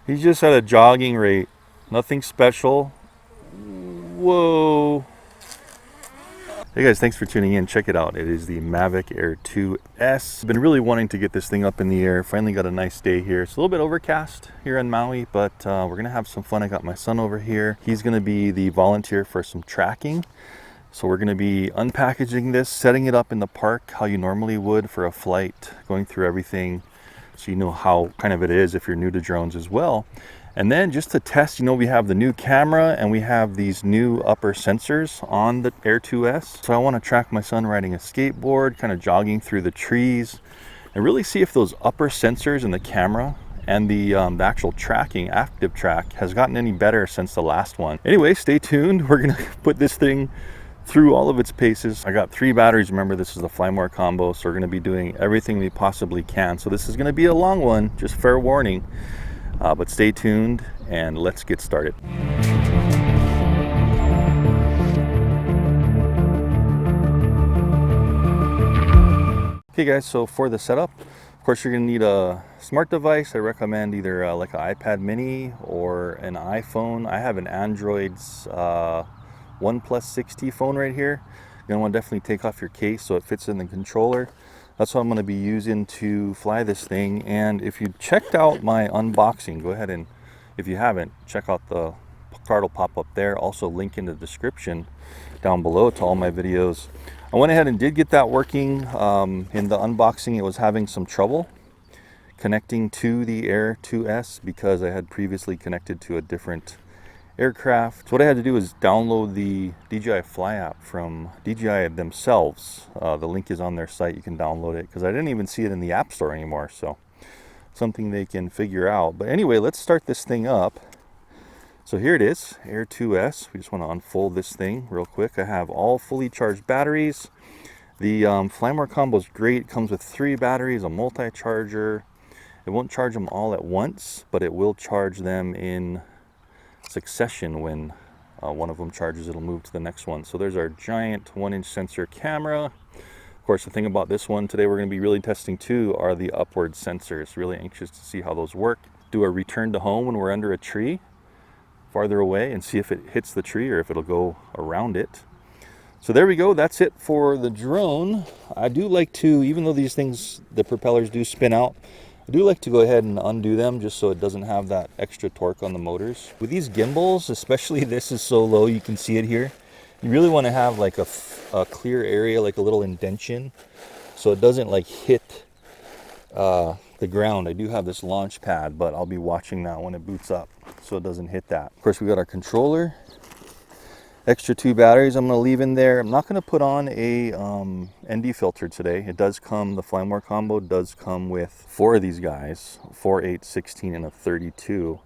He's just at a jogging rate. Nothing special. Whoa. Hey guys, thanks for tuning in. Check it out. It is the Mavic Air 2S. I've been really wanting to get this thing up in the air. Finally got a nice day here. It's a little bit overcast here in Maui, but we're going to have some fun. I got my son over here. He's going to be the volunteer for some tracking. So we're going to be unpackaging this, setting it up in the park how you normally would for a flight, going through everything so you know how kind of it is if you're new to drones as well. And then just to test, you know, we have the new camera and we have these new upper sensors on the Air 2S. So I want to track my son riding a skateboard, kind of jogging through the trees, and really see if those upper sensors in the camera and the actual tracking, ActiveTrack, has gotten any better since the last one. Anyway, stay tuned. We're going to put this thing through all of its paces. I got 3 batteries. Remember, this is the Fly More combo, so we're going to be doing everything we possibly can. So this is going to be a long one, just fair warning. But stay tuned and let's get started. Okay guys, so for the setup, of course you're going to need a smart device. I recommend either like an iPad mini or an iPhone. I have an Android's OnePlus 6T phone right here. You're going to want to definitely take off your case so it fits in the controller. That's what I'm going to be using to fly this thing. And if you checked out my unboxing, go ahead and, if you haven't, check out the card will pop up there. Also link in the description down below to all my videos. I went ahead and did get that working. In the unboxing, it was having some trouble connecting to the Air 2S because I had previously connected to a different aircraft. So what I had to do is download the DJI Fly app from DJI themselves. The link is on their site. You can download it because I didn't even see it in the App Store anymore. So something they can figure out. But anyway, let's start this thing up. So here it is, Air 2S. We just want to unfold this thing real quick. I have all fully charged batteries. The Fly More combo is great. It comes with 3 batteries, a multi-charger. It won't charge them all at once, but it will charge them in succession. When one of them charges, it'll move to the next one. So there's our giant 1-inch sensor camera. Of course, the thing about this one today we're going to be really testing too are the upward sensors. Really anxious to see how those work. Do a return to home when we're under a tree farther away and see if it hits the tree or if it'll go around it. So there we go. That's it for the drone. I do like to, even though these things, the propellers do spin out, I do like to go ahead and undo them just so it doesn't have that extra torque on the motors. With these gimbals, especially this is so low, you can see it here. You really want to have like a clear area, like a little indention, so it doesn't like hit the ground. I do have this launch pad, but I'll be watching that when it boots up so it doesn't hit that. Of course, we got our controller. Extra 2 batteries I'm going to leave in there. I'm not going to put on a ND filter today. It does come, the Fly More combo does come with 4 of these guys, 4, 8, 16, and a 32.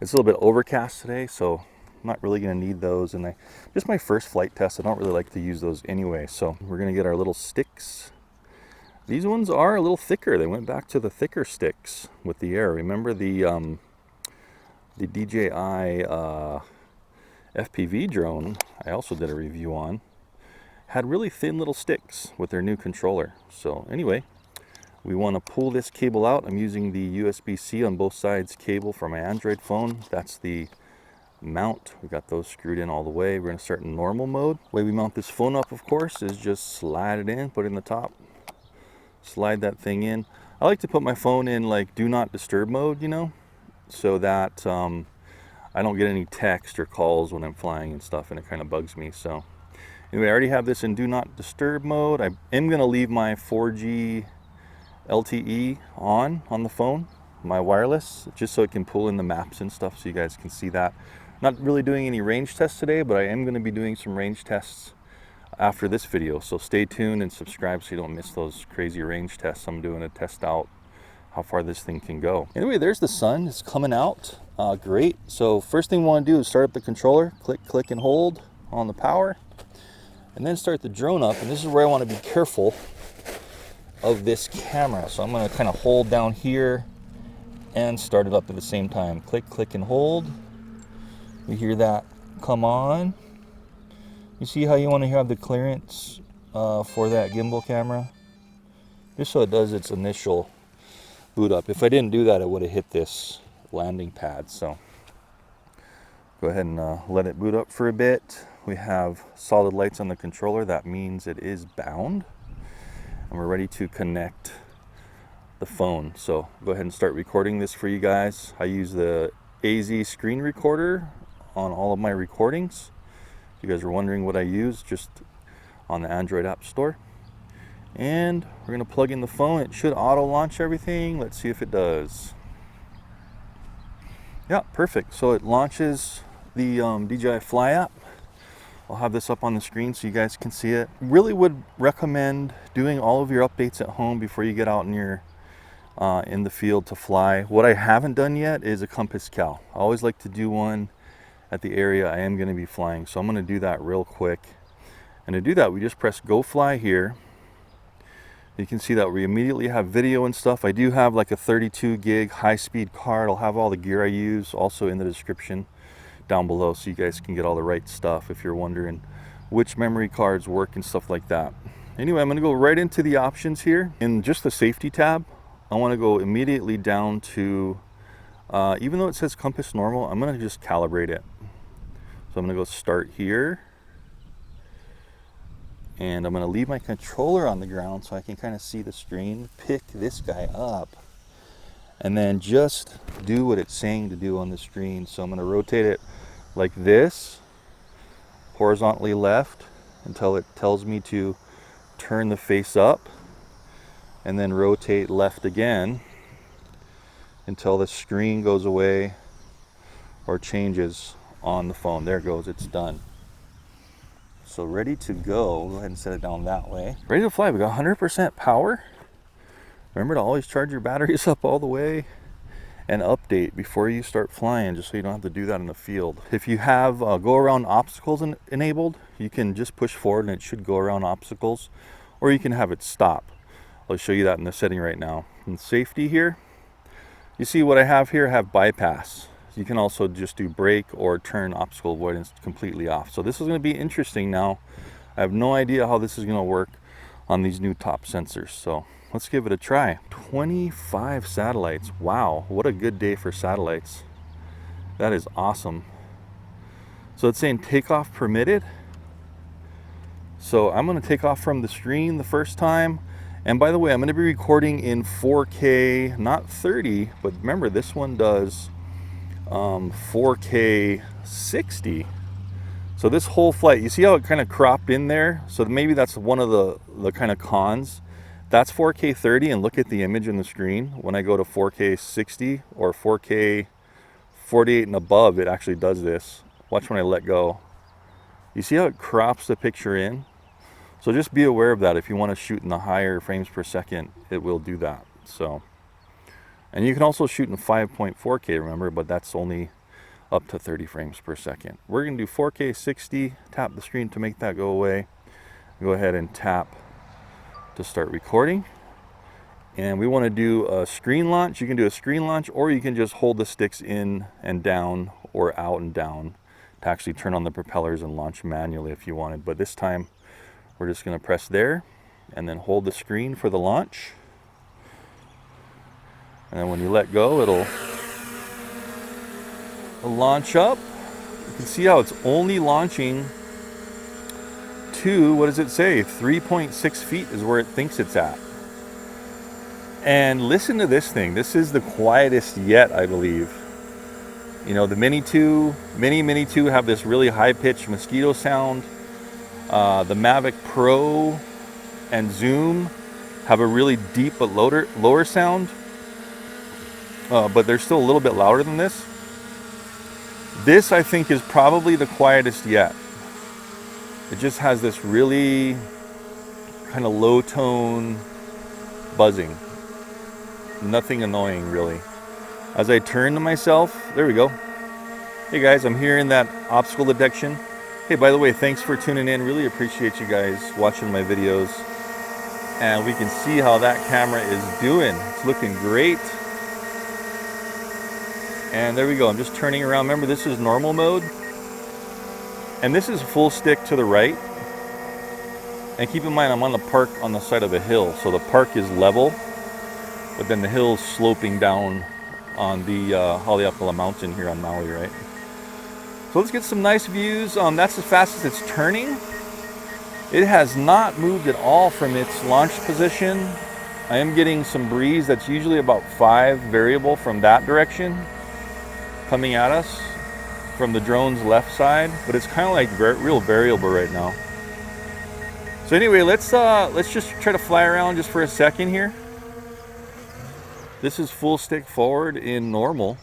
It's a little bit overcast today, so I'm not really going to need those. And just my first flight test, I don't really like to use those anyway. So we're going to get our little sticks. These ones are a little thicker. They went back to the thicker sticks with the Air. Remember the DJI FPV drone I also did a review on, had really thin little sticks with their new controller. So anyway, we want to pull this cable out. I'm using the USB-C on both sides cable for my Android phone. That's the mount. We got those screwed in all the way. We're going to start in normal mode. The way we mount this phone up, of course, is just slide it in, put it in the top, slide that thing in. I like to put my phone in like do not disturb mode, you know, so that I don't get any text or calls when I'm flying and stuff, and it kind of bugs me. So anyway, I already have this in do not disturb mode. I am going to leave my 4G LTE on the phone, my wireless, just so it can pull in the maps and stuff so you guys can see that. Not really doing any range tests today, but I am going to be doing some range tests after this video. So stay tuned and subscribe so you don't miss those crazy range tests I'm doing to test out how far this thing can go. Anyway, there's the sun. It's coming out. Great. So first thing we want to do is start up the controller. Click, click, and hold on the power. And then start the drone up. And this is where I want to be careful of this camera. So I'm going to kind of hold down here and start it up at the same time. Click, click, and hold. You hear that come on. You see how you want to have the clearance for that gimbal camera? Just so it does its initial boot up. If I didn't do that, it would have hit this landing pad. So go ahead and let it boot up for a bit. We have solid lights on the controller. That means it is bound. And we're ready to connect the phone. So go ahead and start recording this for you guys. I use the AZ screen recorder on all of my recordings. If you guys are wondering what I use, just on the Android App Store. And we're going to plug in the phone. It should auto launch everything. Let's see if it does. Yeah, perfect. So it launches the DJI Fly app. I'll have this up on the screen so you guys can see it. Really would recommend doing all of your updates at home before you get out in your in the field to fly. What I haven't done yet is a compass cal. I always like to do one at the area I am going to be flying, so I'm going to do that real quick. And to do that, we just press go fly here. You can see that we immediately have video and stuff. I do have like a 32 gig high-speed card. I'll have all the gear I use also in the description down below, so you guys can get all the right stuff if you're wondering which memory cards work and stuff like that. Anyway, I'm going to go right into the options here. In just the safety tab, I want to go immediately down to, even though it says compass normal, I'm going to just calibrate it. So I'm going to go start here. And I'm going to leave my controller on the ground so I can kind of see the screen, pick this guy up, and then just do what it's saying to do on the screen. So I'm going to rotate it like this, horizontally left, until it tells me to turn the face up, and then rotate left again until the screen goes away or changes on the phone. There it goes, it's done. So ready to go. Go ahead and set it down that way. Ready to fly. We got 100% power. Remember to always charge your batteries up all the way and update before you start flying, just so you don't have to do that in the field. If you have go around obstacles enabled, you can just push forward and it should go around obstacles, or you can have it stop. I'll show you that in the setting right now. In safety here, you see what I have here, I have bypass. You can also just do brake or turn obstacle avoidance completely off. So this is going to be interesting now. I have no idea how this is going to work on these new top sensors. So let's give it a try. 25 satellites. Wow, what a good day for satellites. That is awesome. So it's saying takeoff permitted. So I'm going to take off from the screen the first time. And by the way, I'm going to be recording in 4K, not 30, but remember this one does 4K 60. So this whole flight, you see how it kind of cropped in there? So maybe that's one of the kind of cons. That's 4K 30, and look at the image on the screen. When I go to 4K 60 or 4K 48 and above, it actually does this. Watch when I let go. You see how it crops the picture in? So just be aware of that. If you want to shoot in the higher frames per second, it will do that. So, and you can also shoot in 5.4K, remember, but that's only up to 30 frames per second. We're going to do 4K 60, tap the screen to make that go away. Go ahead and tap to start recording. And we want to do a screen launch. You can do a screen launch, or you can just hold the sticks in and down or out and down to actually turn on the propellers and launch manually if you wanted. But this time we're just going to press there and then hold the screen for the launch. And then when you let go, it'll launch up. You can see how it's only launching to, what does it say? 3.6 feet is where it thinks it's at. And listen to this thing. This is the quietest yet, I believe. You know, the Mini 2 have this really high-pitched mosquito sound. The Mavic Pro and Zoom have a really deep but lower sound. But they're still a little bit louder than this. This, I think, is probably the quietest yet. It just has this really kind of low tone buzzing. Nothing annoying, really. As I turn to myself, there we go. Hey guys, I'm here in that obstacle detection. Hey, by the way, thanks for tuning in. Really appreciate you guys watching my videos. And we can see how that camera is doing. It's looking great. And there we go. I'm just turning around. Remember, this is normal mode. And this is full stick to the right. And keep in mind, I'm on the park on the side of a hill. So the park is level, but then the hill is sloping down on the Haleakala Mountain here on Maui, right? So let's get some nice views. That's as fast as it's turning. It has not moved at all from its launch position. I am getting some breeze that's usually about 5 variable from that direction coming at us from the drone's left side, but it's kind of like real variable right now. So anyway, let's just try to fly around just for a second here. This is full stick forward in normal.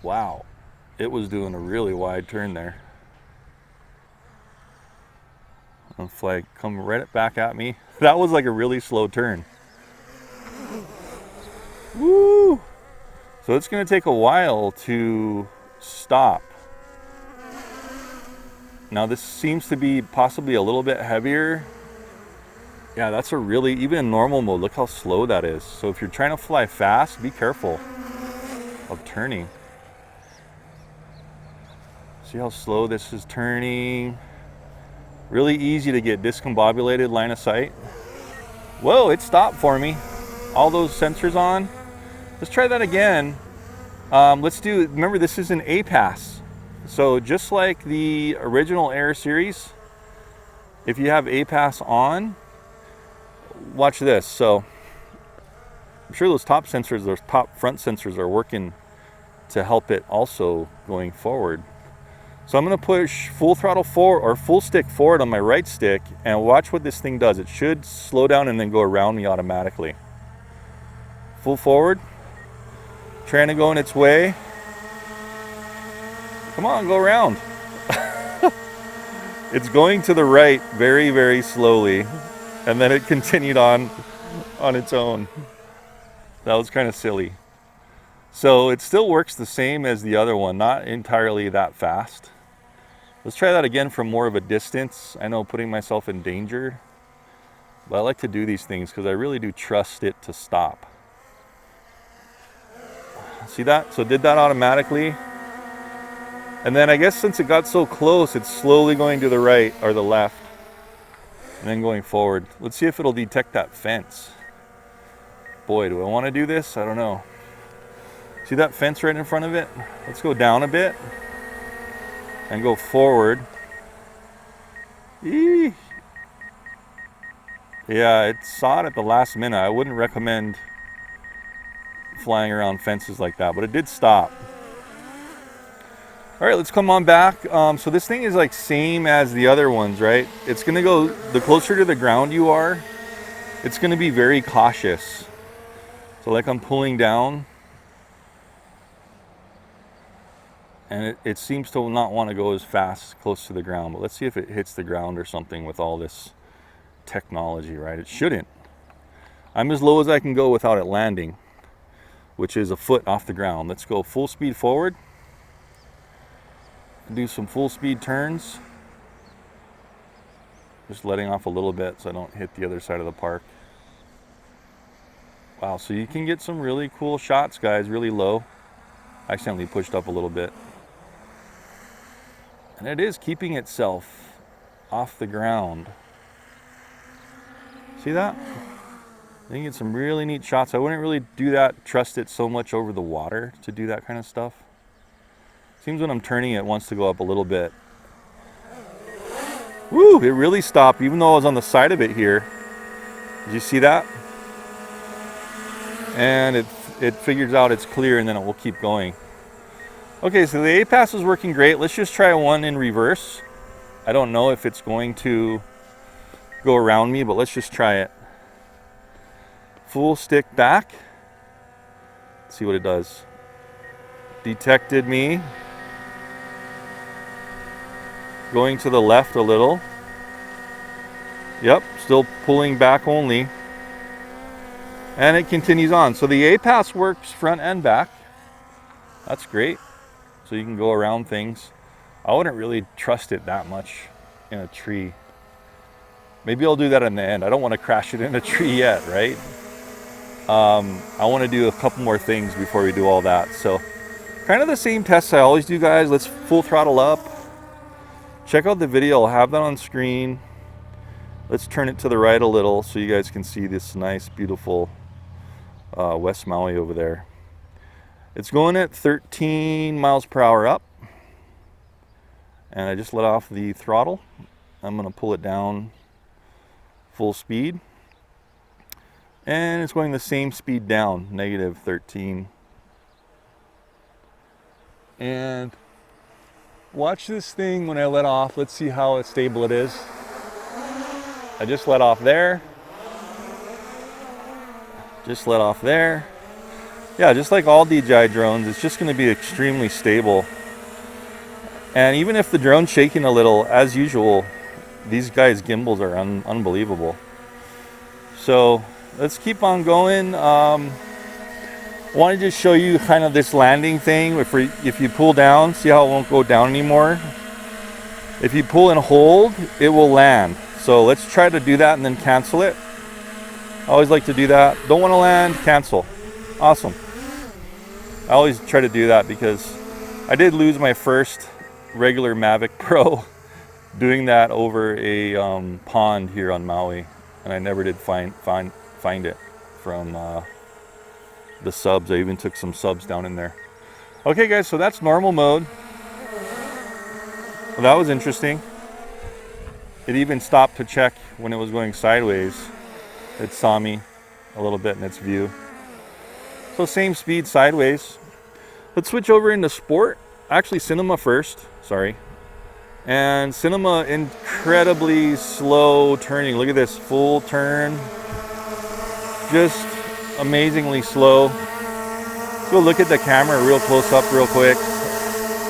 Wow, it was doing a really wide turn there. And flag come right back at me. That was like a really slow turn. Woo! So it's going to take a while to stop. Now this seems to be possibly a little bit heavier. Yeah, that's a really, even in normal mode, look how slow that is. So if you're trying to fly fast, be careful of turning. See how slow this is turning? Really easy to get discombobulated line of sight. Whoa, it stopped for me. All those sensors on. Let's try that again. Remember this is an APAS. So just like the original Air series, if you have APAS on, watch this. So I'm sure those top sensors, those top front sensors are working to help it also going forward. So I'm going to push full throttle forward or full stick forward on my right stick and watch what this thing does. It should slow down and then go around me automatically. Full forward, trying to go in its way. Come on, go around. It's going to the right very, very slowly, and then it continued on its own. That was kind of silly. So it still works the same as the other one, not entirely that fast. Let's try that again from more of a distance. I know putting myself in danger, but I like to do these things because I really do trust it to stop. See that? So it did that automatically. And then I guess since it got so close, it's slowly going to the right or the left and then going forward. Let's see if it'll detect that fence. Boy, do I want to do this? I don't know. See that fence right in front of it? Let's go down a bit and go forward. Eee. Yeah, it saw it at the last minute. I wouldn't recommend flying around fences like that, but it did stop. All right, let's come on back. So this thing is like same as the other ones, right? It's gonna go, the closer to the ground you are, it's gonna be very cautious. So like I'm pulling down, and it seems to not want to go as fast close to the ground, but let's see if it hits the ground or something with all this technology, right? It shouldn't. I'm as low as I can go without it landing, which is a foot off the ground. Let's go full speed forward. Do some full speed turns. Just letting off a little bit so I don't hit the other side of the park. Wow, so you can get some really cool shots, guys, really low. I accidentally pushed up a little bit. And it is keeping itself off the ground. See that? You can get some really neat shots. I wouldn't really do that, trust it so much over the water to do that kind of stuff. Seems when I'm turning it wants to go up a little bit. Woo, it really stopped even though I was on the side of it here. Did you see that? And it figures out it's clear and then it will keep going. Okay, so the APAS is working great. Let's just try one in reverse. I don't know if it's going to go around me, but let's just try it. Full stick back. Let's see what it does. Detected me. Going to the left a little. Yep, still pulling back only. And it continues on. So the APAS works front and back. That's great. So you can go around things. I wouldn't really trust it that much in a tree. Maybe I'll do that in the end. I don't want to crash it in a tree yet, right? I want to do a couple more things before we do all that. So kind of the same tests I always do, guys. Let's full throttle up. Check out the video. I'll have that on screen. Let's turn it to the right a little so you guys can see this nice, beautiful West Maui over there. It's going at 13 miles per hour up. And I just let off the throttle. I'm going to pull it down full speed. And it's going the same speed down, negative 13. And watch this thing when I let off. Let's see how stable it is. I just let off there. Just let off there. Yeah, just like all DJI drones, it's just going to be extremely stable. And even if the drone's shaking a little, as usual, these guys' gimbals are unbelievable. So let's keep on going. I wanted to show you kind of this landing thing. If you pull down, see how it won't go down anymore? If you pull and hold, it will land. So let's try to do that and then cancel it. I always like to do that. Don't want to land, cancel. Awesome. I always try to do that because I did lose my first regular Mavic Pro doing that over a pond here on Maui, and I never did find it from the subs. I even took some subs down in there. Okay guys, so that's normal mode. Well, that was interesting. It even stopped to check when it was going sideways. It saw me a little bit in its view. So same speed sideways. Let's switch over into sport. Actually, cinema first, sorry. And cinema, incredibly slow turning. Look at this, full turn. Just amazingly slow. Let's go look at the camera real close up real quick.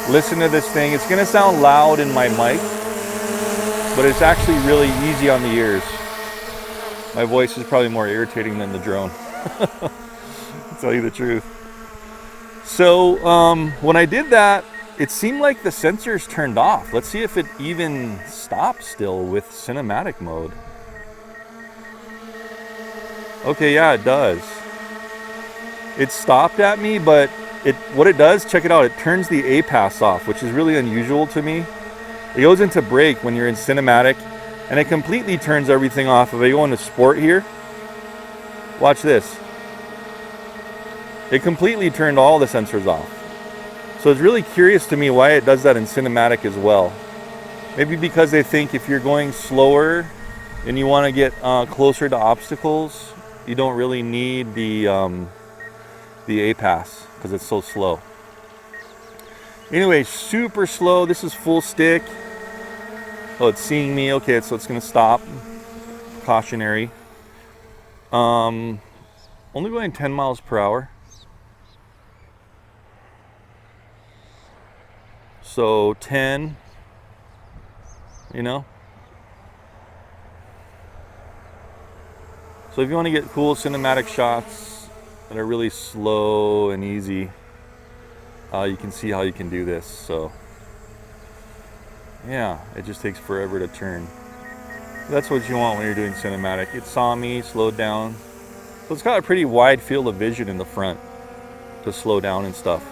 Listen to this thing. It's gonna sound loud in my mic, but it's actually really easy on the ears. My voice is probably more irritating than the drone. To tell you the truth. So when I did that, it seemed like the sensors turned off. Let's see if it even stops still with cinematic mode. Okay, yeah, it does. It stopped at me, but what it does, check it out, it turns the APAS off, which is really unusual to me. It goes into brake when you're in cinematic, and it completely turns everything off. If I go into sport here, watch this. It completely turned all the sensors off. So it's really curious to me why it does that in cinematic as well. Maybe because they think if you're going slower and you want to get closer to obstacles, you don't really need the APAS because it's so slow. Anyway, super slow. This is full stick. Oh, it's seeing me. Okay, so it's going to stop. Cautionary. Only going 10 miles per hour. So 10, you know. So if you want to get cool cinematic shots that are really slow and easy, you can see how you can do this. So yeah, it just takes forever to turn. That's what you want when you're doing cinematic. It saw me, slowed down. So it's got a pretty wide field of vision in the front to slow down and stuff.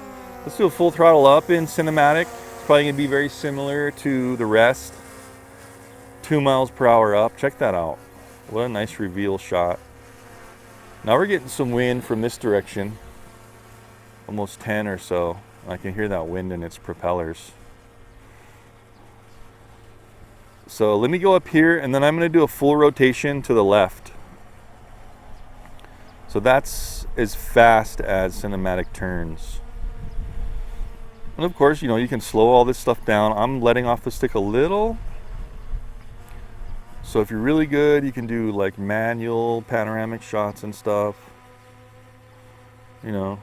Let's do a full throttle up in cinematic. It's probably going to be very similar to the rest. 2 miles per hour up. Check that out. What a nice reveal shot. Now we're getting some wind from this direction. Almost 10 or so. I can hear that wind in its propellers. So let me go up here and then I'm going to do a full rotation to the left. So that's as fast as cinematic turns. And of course, you know, you can slow all this stuff down. I'm letting off the stick a little. So if you're really good, you can do like manual panoramic shots and stuff. You know,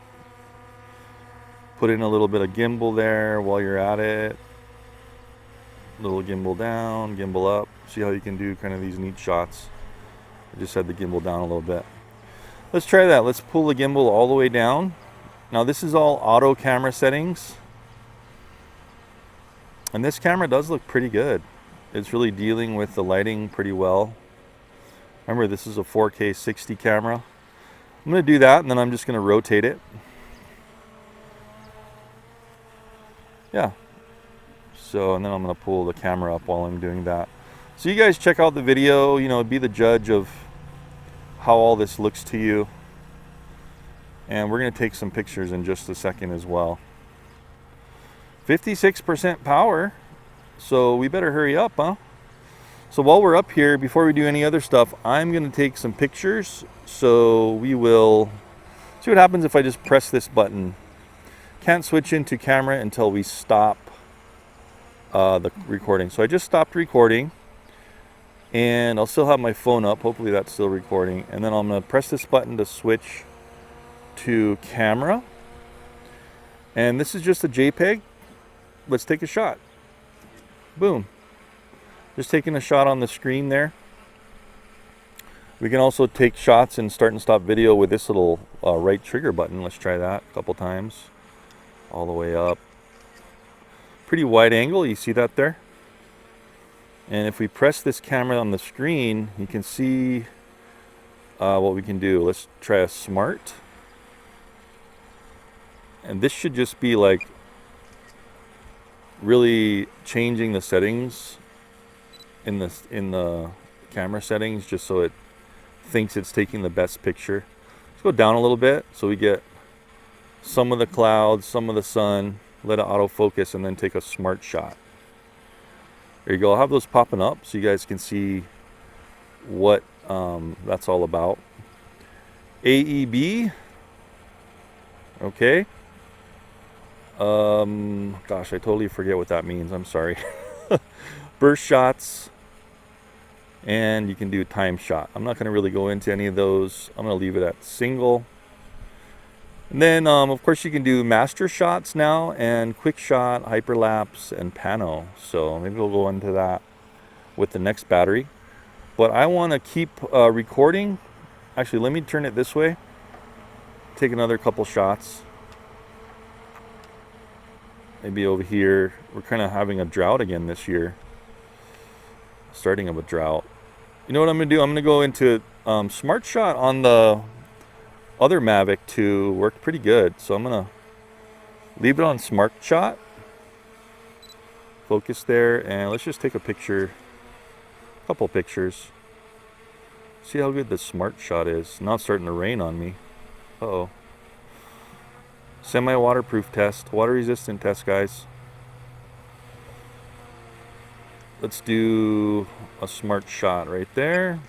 put in a little bit of gimbal there while you're at it. Little gimbal down, gimbal up. See how you can do kind of these neat shots. I just had the gimbal down a little bit. Let's try that. Let's pull the gimbal all the way down. Now this is all auto camera settings. And this camera does look pretty good. It's really dealing with the lighting pretty well. Remember, this is a 4K 60 camera. I'm going to do that and then I'm just going to rotate it. Yeah. So, and then I'm going to pull the camera up while I'm doing that. So you guys check out the video, you know, be the judge of how all this looks to you. And we're going to take some pictures in just a second as well. 56% power, so we better hurry up, huh? So while we're up here, before we do any other stuff, I'm going to take some pictures. So we will see what happens if I just press this button. Can't switch into camera until we stop the recording. So I just stopped recording, and I'll still have my phone up. Hopefully that's still recording. And then I'm going to press this button to switch to camera. And this is just a JPEG. Let's take a shot. Boom. Just taking a shot on the screen there. We can also take shots and start and stop video with this little right trigger button. Let's try that a couple times. All the way up. Pretty wide angle, you see that there? And if we press this camera on the screen, you can see what we can do. Let's try a smart. And this should just be like really changing the settings in the camera settings, just so it thinks it's taking the best picture. Let's go down a little bit so we get some of the clouds, some of the sun, let it autofocus, and then take a smart shot. There you go. I'll have those popping up so you guys can see what that's all about. AEB. Okay. Gosh, I totally forget what that means. I'm sorry. Burst shots. And you can do time shot. I'm not going to really go into any of those. I'm going to leave it at single. And then, of course, you can do master shots now, and quick shot, hyperlapse, and pano. So maybe we'll go into that with the next battery. But I want to keep recording. Actually, let me turn it this way. Take another couple shots. Maybe over here. We're kind of having a drought again this year. Starting of a drought. You know what I'm going to do? I'm going to go into smart shot on the other Mavic 2. Worked pretty good. So I'm going to leave it on smart shot. Focus there. And let's just take a picture. A couple pictures. See how good the smart shot is. Now it's starting to rain on me. Uh-oh. Semi-waterproof test. Water resistant test, guys. Let's do a smart shot right there.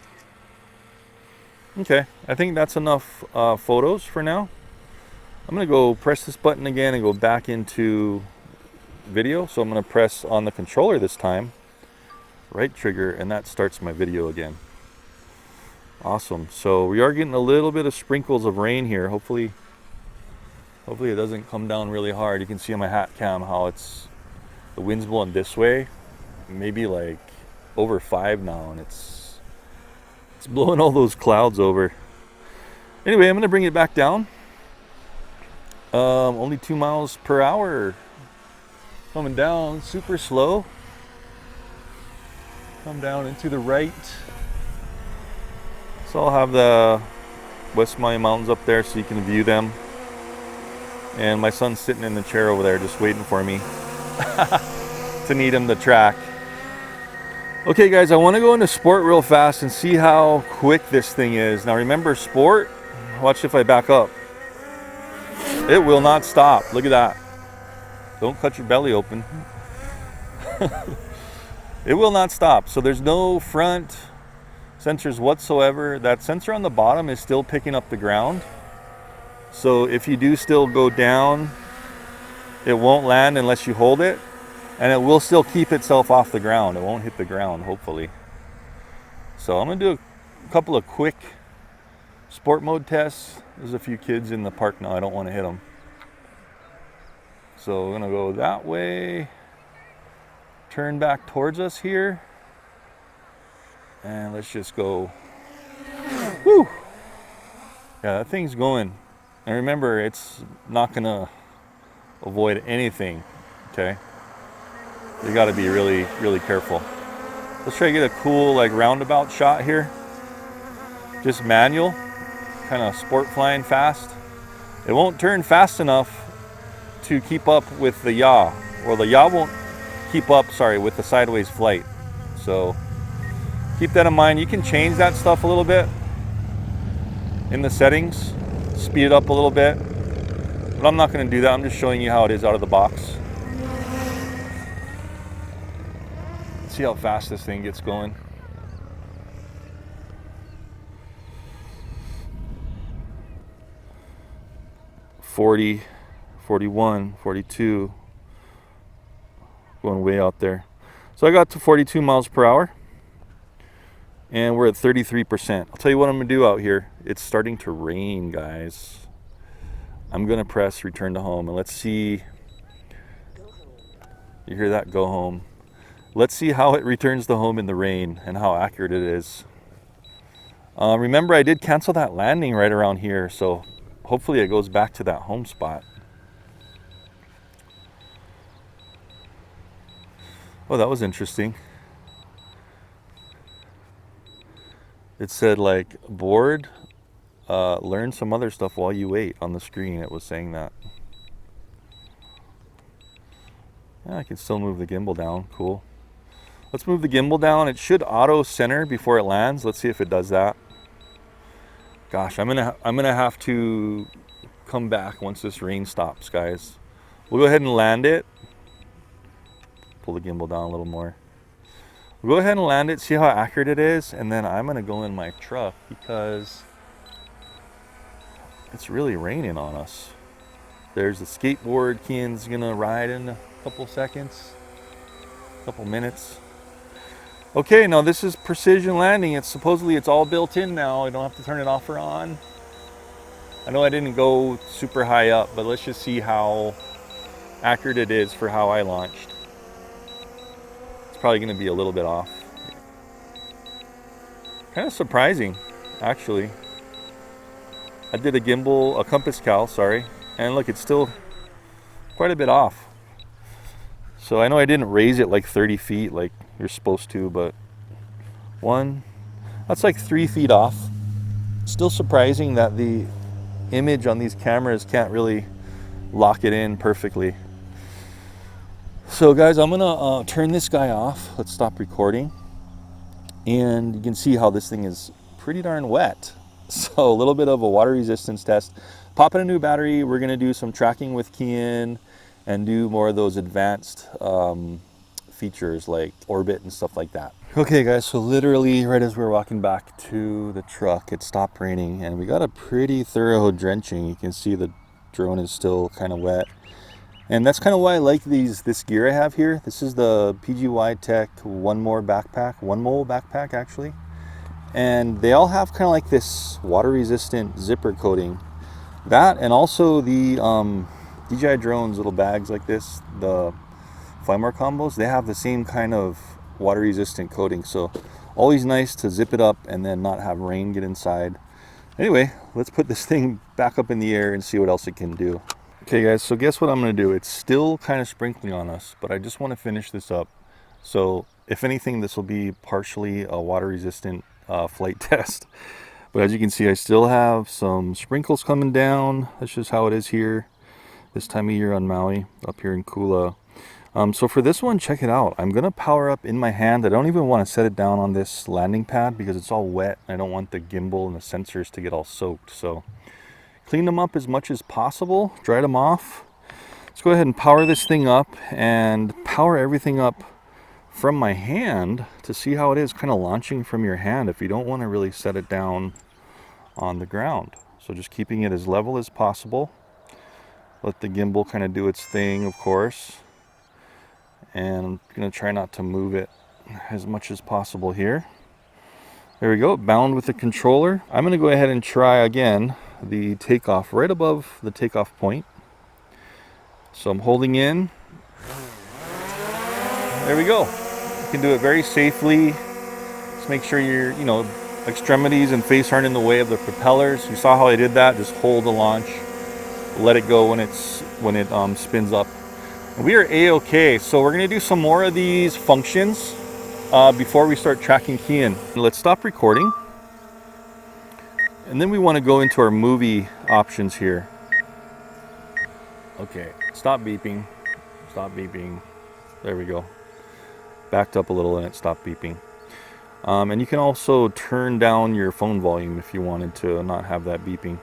Okay, I think that's enough photos for now. I'm going to go press this button again and go back into video. So I'm going to press on the controller this time, right trigger, and that starts my video again. Awesome. So we are getting a little bit of sprinkles of rain here. Hopefully it doesn't come down really hard. You can see on my hat cam how the wind's blowing this way. Maybe like over 5 now, and it's blowing all those clouds over. Anyway, I'm going to bring it back down. Only 2 miles per hour. Coming down super slow. Come down into the right. So I'll have the West Maui Mountains up there so you can view them. And my son's sitting in the chair over there just waiting for me to need him to track. Okay guys, I want to go into sport real fast and see how quick this thing is. Now remember, sport, watch if I back up. It will not stop. Look at that. Don't cut your belly open. It will not stop. So there's no front sensors whatsoever. That sensor on the bottom is still picking up the ground. So if you do still go down, it won't land unless you hold it. And it will still keep itself off the ground. It won't hit the ground, hopefully. So I'm going to do a couple of quick sport mode tests. There's a few kids in the park now. I don't want to hit them. So we're going to go that way. Turn back towards us here. And let's just go. Woo! Yeah, that thing's going. And remember, it's not going to avoid anything. Okay? You got to be really, really careful. Let's try to get a cool like roundabout shot here. Just manual, kind of sport flying fast. It won't turn fast enough to keep up with the yaw, or the yaw won't keep up, sorry, with the sideways flight. So keep that in mind. You can change that stuff a little bit in the settings, speed it up a little bit, but I'm not going to do that. I'm just showing you how it is out of the box. See how fast this thing gets going. $40, $41, $42, going way out there. So I got to 42 miles per hour and we're at 33%. I'll tell you what I'm gonna do out here. It's starting to rain, guys. I'm gonna press return to home and let's see. You hear that? Go home. Let's see how it returns to home in the rain and how accurate it is. Remember, I did cancel that landing right around here, so hopefully it goes back to that home spot. Oh, that was interesting. It said like bored, learn some other stuff while you wait on the screen. It was saying that. Yeah, I can still move the gimbal down. Cool. Let's move the gimbal down. It should auto center before it lands. Let's see if it does that. Gosh, I'm gonna have to come back once this rain stops, guys. We'll go ahead and land it. Pull the gimbal down a little more. We'll go ahead and land it, see how accurate it is, and then I'm gonna go in my truck because it's really raining on us. There's the skateboard Kian's gonna ride in a couple seconds, couple minutes. Okay, now this is precision landing. It's supposedly it's all built in now. I don't have to turn it off or on. I know I didn't go super high up, but let's just see how accurate it is for how I launched. It's probably going to be a little bit off. Kind of surprising, actually. I did a compass cal, sorry, and look, it's still quite a bit off. So I know I didn't raise it like 30 feet like you're supposed to, but that's like 3 feet off. Still surprising that the image on these cameras can't really lock it in perfectly. So guys, I'm gonna turn this guy off. Let's stop recording. And you can see how this thing is pretty darn wet. So a little bit of a water resistance test. Pop in a new battery. We're gonna do some tracking with Kian and do more of those advanced features like orbit and stuff like that. Okay guys, so literally right as we were walking back to the truck, it stopped raining and we got a pretty thorough drenching. You can see the drone is still kind of wet. And that's kind of why I like this gear I have here. This is the PGY Tech One Mole backpack actually. And they all have kind of like this water resistant zipper coating. That and also the DJI drones, little bags like this, the Flymore combos, they have the same kind of water resistant coating. So always nice to zip it up and then not have rain get inside. Anyway, let's put this thing back up in the air and see what else it can do. Okay guys, so guess what I'm gonna do? It's still kind of sprinkling on us, but I just want to finish this up. So if anything, this will be partially a water resistant flight test. But as you can see, I still have some sprinkles coming down. That's just how it is here this time of year on Maui, up here in Kula. So for this one, check it out. I'm gonna power up in my hand. I don't even want to set it down on this landing pad because it's all wet. I don't want the gimbal and the sensors to get all soaked. So clean them up as much as possible, dry them off. Let's go ahead and power this thing up and power everything up from my hand to see how it is kind of launching from your hand if you don't want to really set it down on the ground. So just keeping it as level as possible. Let the gimbal kind of do its thing, of course. And I'm going to try not to move it as much as possible here. There we go, bound with the controller. I'm going to go ahead and try again the takeoff right above the takeoff point. So I'm holding in. There we go. You can do it very safely. Just make sure your, extremities and face aren't in the way of the propellers. You saw how I did that. Just hold the launch, let it go when it spins up. And we are a-okay. So we're going to do some more of these functions before we start tracking Kian. Let's stop recording. And then we want to go into our movie options here. Okay, stop beeping. Stop beeping. There we go. Backed up a little and it stopped beeping. And you can also turn down your phone volume if you wanted to not have that beeping.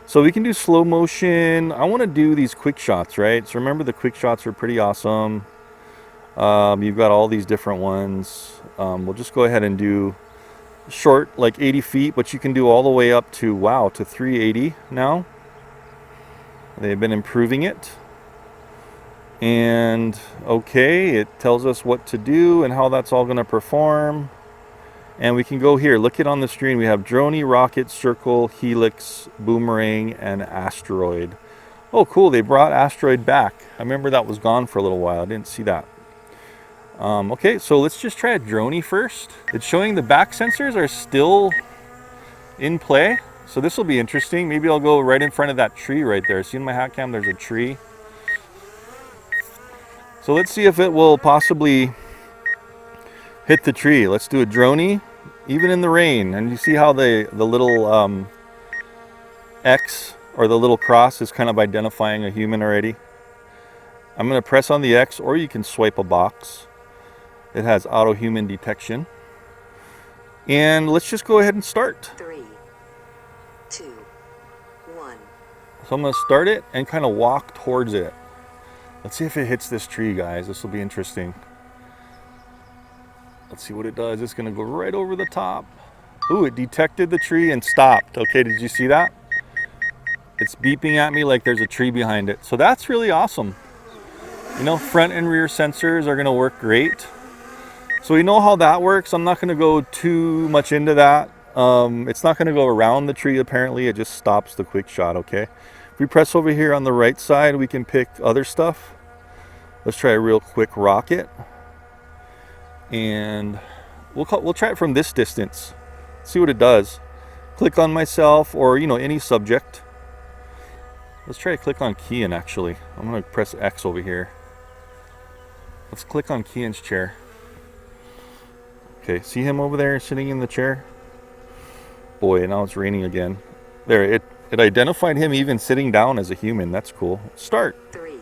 So we can do slow motion. I want to do these quick shots, right? So remember, the quick shots are pretty awesome. You've got all these different ones. We'll just go ahead and do short, like 80 feet, but you can do all the way up to, wow, to 380 now. They've been improving it. And okay, it tells us what to do and how that's all going to perform. And we can go here, look it on the screen. We have Dronie, Rocket, Circle, Helix, Boomerang, and Asteroid. Oh, cool, they brought Asteroid back. I remember that was gone for a little while. I didn't see that. Okay, so let's just try a Dronie first. It's showing the back sensors are still in play. So this will be interesting. Maybe I'll go right in front of that tree right there. See in my hat cam, there's a tree. So let's see if it will possibly hit the tree. Let's do a Dronie, even in the rain. And you see how the little X or the little cross is kind of identifying a human already. I'm going to press on the X, or you can swipe a box. It has auto human detection. And let's just go ahead and start. 3, 2, 1. So I'm going to start it and kind of walk towards it. Let's see if it hits this tree, guys. This will be interesting. Let's see what it does. It's going to go right over the top. Ooh, it detected the tree and stopped. Okay, did you see that? It's beeping at me like there's a tree behind it. So that's really awesome. You know, front and rear sensors are going to work great. So we know how that works. I'm not going to go too much into that. It's not going to go around the tree, apparently. It just stops the quick shot, okay? If we press over here on the right side, we can pick other stuff. Let's try a real quick rocket. And we'll try it from this distance. See what it does. Click on myself, or, you know, any subject. Let's try to click on Kian, actually. I'm going to press X over here. Let's click on Kian's chair. Okay, see him over there sitting in the chair? Boy, now it's raining again. There, it identified him even sitting down as a human. That's cool. Start. 3,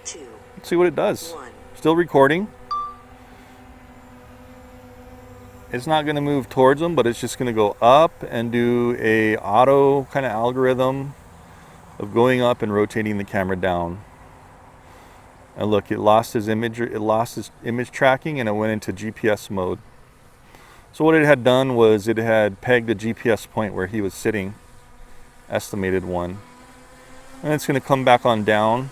2. Let's see what it does. 1. Still recording. It's not going to move towards him, but it's just going to go up and do a auto kind of algorithm of going up and rotating the camera down. And look, it lost his image tracking, and it went into GPS mode. So what it had done was it had pegged a GPS point where he was sitting, estimated one. And it's going to come back on down,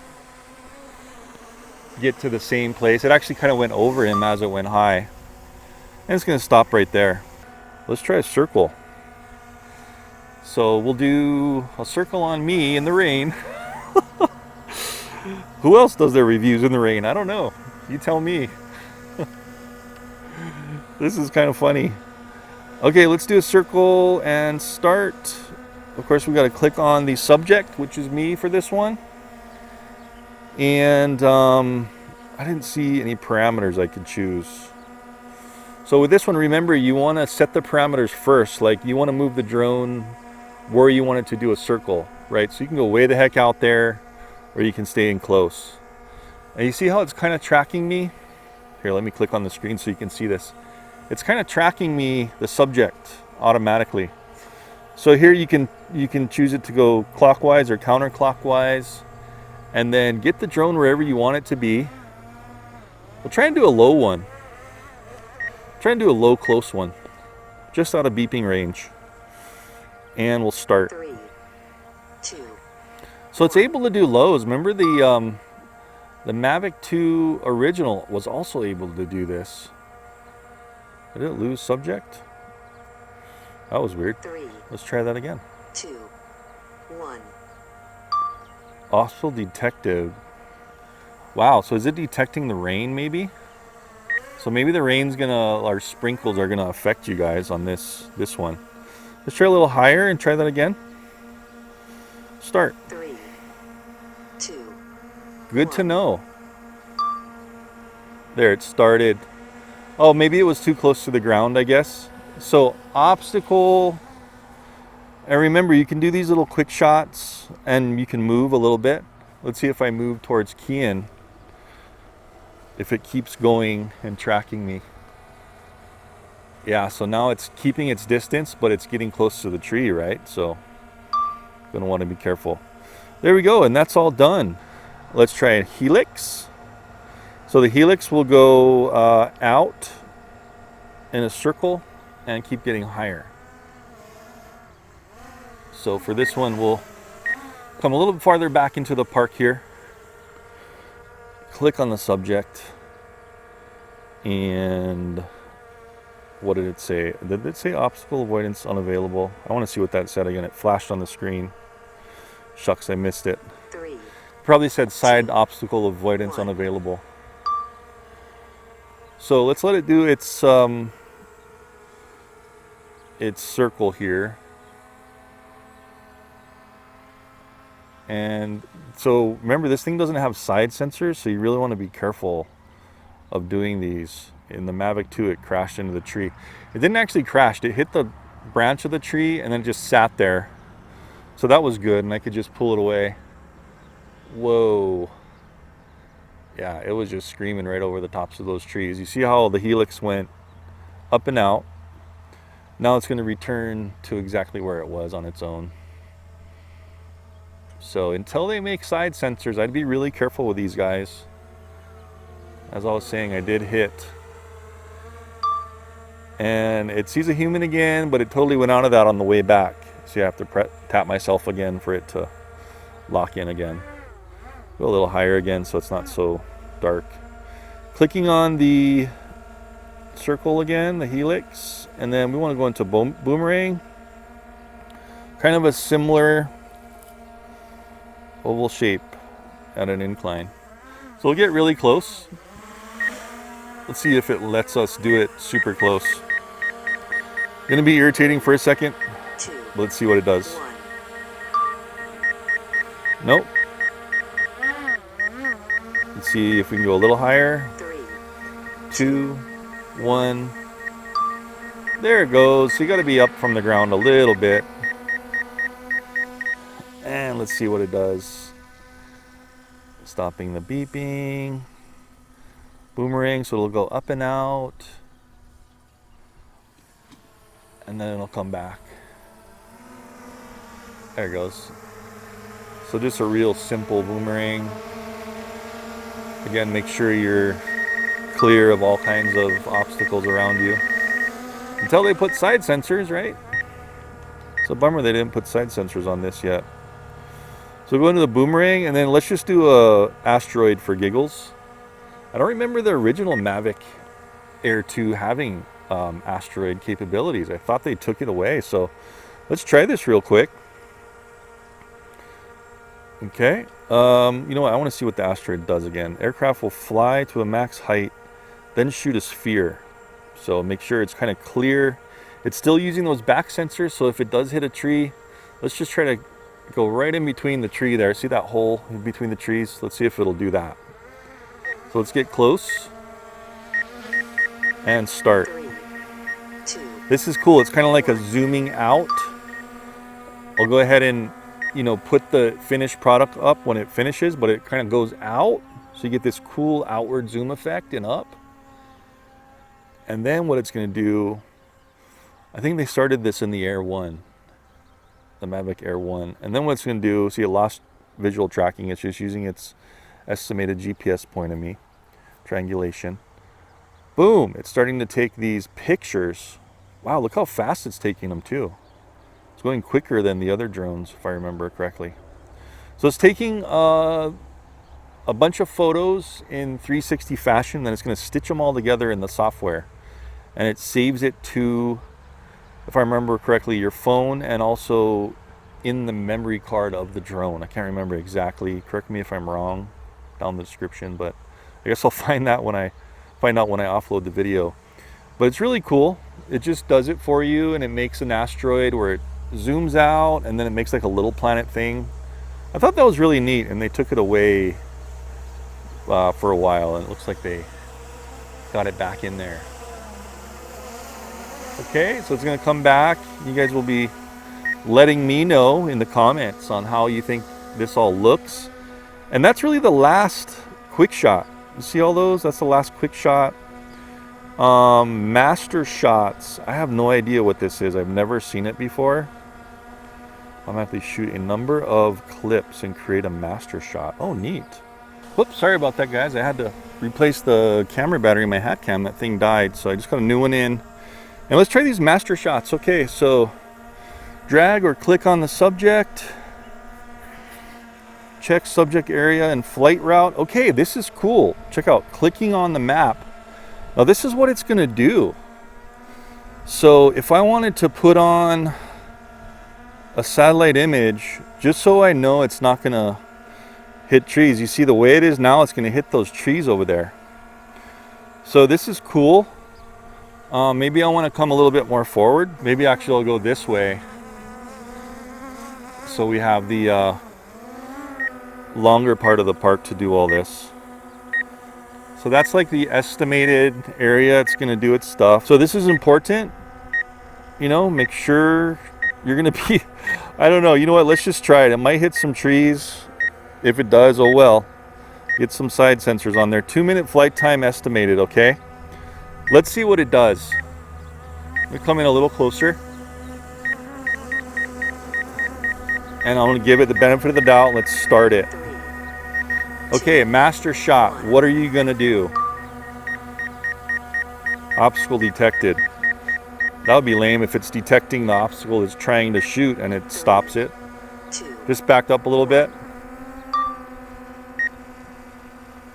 get to the same place. It actually kind of went over him as it went high. And it's going to stop right there. Let's try a circle. So we'll do a circle on me in the rain. Who else does their reviews in the rain? I don't know. You tell me. This is kind of funny. Okay, let's do a circle and start. Of course, we got to click on the subject, which is me for this one. And I didn't see any parameters I could choose. So with this one, remember, you want to set the parameters first. Like, you want to move the drone where you want it to do a circle, right? So you can go way the heck out there, or you can stay in close. And you see how it's kind of tracking me? Here, let me click on the screen so you can see this. It's kind of tracking me, the subject, automatically. So here you can choose it to go clockwise or counterclockwise, and then get the drone wherever you want it to be. We'll try and do a low one. Try and do a low, close one, just out of beeping range. And we'll start. 3, 2. So it's able to do lows. Remember the Mavic 2 original was also able to do this. Did it lose subject? That was weird. 3, Let's try that again. 2, 1. Also detected. Wow, so is it detecting the rain maybe? So maybe the rain's or sprinkles are gonna affect you guys on this one. Let's try a little higher and try that again. Start. 3, 2. Good to know. There, it started. Oh, maybe it was too close to the ground, I guess. So obstacle. And remember, you can do these little quick shots and you can move a little bit. Let's see if I move towards Kian, if it keeps going and tracking me. Yeah, so now it's keeping its distance, but it's getting close to the tree, right? So gonna want to be careful. There we go, and that's all done. Let's try a Helix. So the Helix will go out in a circle and keep getting higher. So for this one, we'll come a little bit farther back into the park here. Click on the subject. And what did it say? Did it say obstacle avoidance unavailable? I want to see what that said again. It flashed on the screen. Shucks, I missed it. 3. Probably said side obstacle avoidance unavailable. So let's let it do its circle here. And so remember, this thing doesn't have side sensors, so you really want to be careful of doing these. In the Mavic 2, it crashed into the tree. It didn't actually crash. It hit the branch of the tree and then just sat there. So that was good, and I could just pull it away. Whoa. Yeah, it was just screaming right over the tops of those trees. You see how the Helix went up and out. Now it's going to return to exactly where it was on its own. So until they make side sensors, I'd be really careful with these guys. As I was saying, I did hit. And it sees a human again, but it totally went out of that on the way back. So you have to tap myself again for it to lock in again. Go a little higher again so it's not so dark. Clicking on the circle again, the Helix, and then we want to go into Boomerang. Kind of a similar oval shape at an incline. So we'll get really close. Let's see if it lets us do it super close. Gonna be irritating for a second. 2. Let's see what it does. 1. Nope. Let's see if we can go a little higher. 3. 2, 1. There it goes. So you got to be up from the ground a little bit. And let's see what it does. Stopping the beeping. Boomerang, so it'll go up and out. And then it'll come back. There it goes. So just a real simple boomerang. Again, make sure you're clear of all kinds of obstacles around you. Until they put side sensors, right? It's a bummer they didn't put side sensors on this yet. So go into the Boomerang, and then let's just do a Asteroid for giggles. I don't remember the original Mavic Air 2 having Asteroid capabilities. I thought they took it away. So let's try this real quick. Okay, you know what, I want to see what the Asteroid does again. Aircraft will fly to a max height, then shoot a sphere. So make sure it's kind of clear. It's still using those back sensors, so if it does hit a tree, let's just try to go right in between the tree there. See that hole in between the trees? Let's see if it'll do that. So let's get close and start. 3. 2. This is cool. It's kind of like a zooming out. I'll go ahead and put the finished product up when it finishes, but it kind of goes out. So you get this cool outward zoom effect and up. And then what it's going to do, I think they started this in the Air 1, the Mavic Air 1. And then what it's going to do, see, it lost visual tracking. It's just using its estimated GPS point of me, triangulation. Boom, it's starting to take these pictures. Wow, look how fast it's taking them too. It's going quicker than the other drones, if I remember correctly. So it's taking a bunch of photos in 360 fashion, then it's going to stitch them all together in the software. And it saves it to, if I remember correctly, your phone and also in the memory card of the drone. I can't remember exactly. Correct me if I'm wrong down in the description, but I guess I'll find out when I offload the video. But it's really cool. It just does it for you, and it makes an asteroid where it zooms out and then it makes like a little planet thing. I thought that was really neat, and they took it away for a while, and it looks like they got it back in there. Okay, so it's going to come back. You guys will be letting me know in the comments on how you think this all looks. And that's really the last quick shot. You see all those? That's the last quick shot. MasterShots. I have no idea what this is. I've never seen it before. I'm gonna have to shoot a number of clips and create a MasterShot. Oh, neat. Whoops, sorry about that, guys. I had to replace the camera battery in my hat cam. That thing died, so I just got a new one in. And let's try these MasterShots. Okay, so drag or click on the subject. Check subject area and flight route. Okay, this is cool. Check out clicking on the map. Now this is what it's gonna do. So if I wanted to put on a satellite image, just so I know it's not gonna hit trees. You see the way it is now, it's gonna hit those trees over there. So this is cool. Maybe I wanna come a little bit more forward. Maybe actually I'll go this way. So we have the longer part of the park to do all this. So that's like the estimated area it's gonna do its stuff. So this is important, you know, make sure you're gonna be, I don't know, you know what, let's just try it. It might hit some trees. If it does, oh well. Get some side sensors on there. 2-minute flight time estimated, okay? Let's see what it does. Let me come in a little closer. And I'm gonna give it the benefit of the doubt. Let's start it. Okay, MasterShot, what are you gonna do? Obstacle detected. That would be lame if it's detecting the obstacle it's trying to shoot and it stops it. Just backed up a little bit.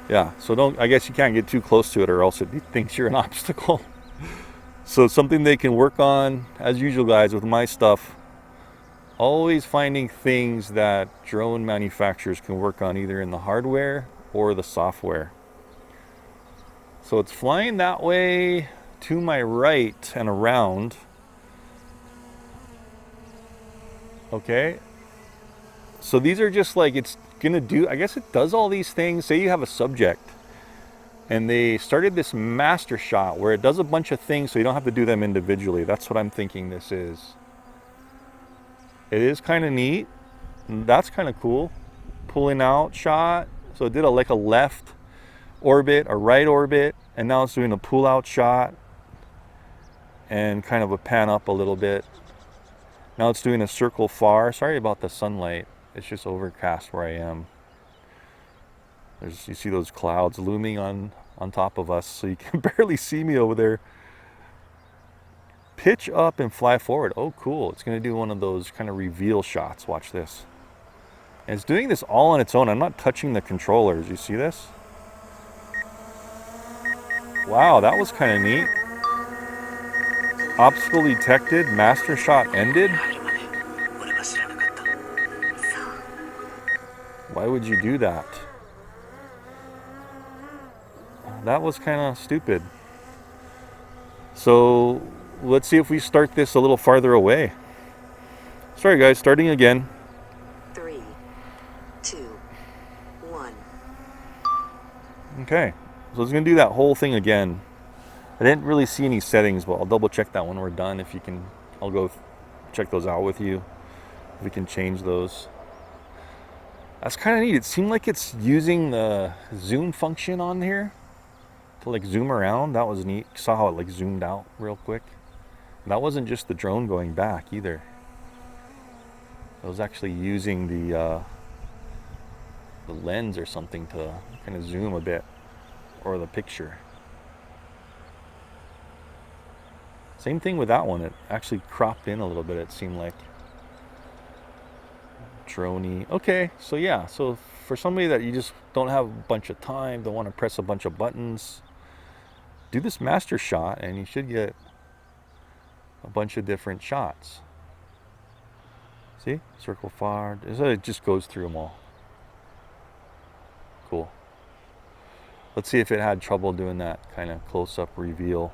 Yeah, so don't, I guess you can't get too close to it or else it thinks you're an obstacle. So something they can work on, as usual guys, with my stuff, always finding things that drone manufacturers can work on either in the hardware or the software. So it's flying that way to my right and around. Okay. So these are just like, it's gonna do, I guess it does all these things. Say you have a subject and they started this MasterShot where it does a bunch of things so you don't have to do them individually. That's what I'm thinking this is. It is kind of neat. That's kind of cool. Pulling out shot. So it did like a left orbit, a right orbit, and now it's doing a pull out shot and kind of a pan up a little bit. Now it's doing a circle far. Sorry about the sunlight. It's just overcast where I am. You see those clouds looming on top of us, so you can barely see me over there. Pitch up and fly forward. Oh, cool. It's going to do one of those kind of reveal shots. Watch this. And it's doing this all on its own. I'm not touching the controllers. You see this? Wow, that was kind of neat. Obstacle detected. MasterShot ended. Why would you do that? That was kind of stupid. So let's see if we start this a little farther away. Sorry guys, starting again. 3, 2, 1. Okay, so it's gonna do that whole thing again. I didn't really see any settings, but I'll double check that when we're done. If you can, I'll go check those out with you. If we can change those. That's kind of neat. It seemed like it's using the zoom function on here to like zoom around. That was neat. Saw how it like zoomed out real quick. And that wasn't just the drone going back either. It was actually using the lens or something to kind of zoom a bit, or the picture. Same thing with that one. It actually cropped in a little bit, it seemed like. Dronie. Okay, so yeah, so for somebody that you just don't have a bunch of time, don't want to press a bunch of buttons, do this MasterShot and you should get a bunch of different shots. See? Circle far. So it just goes through them all. Cool. Let's see if it had trouble doing that kind of close-up reveal.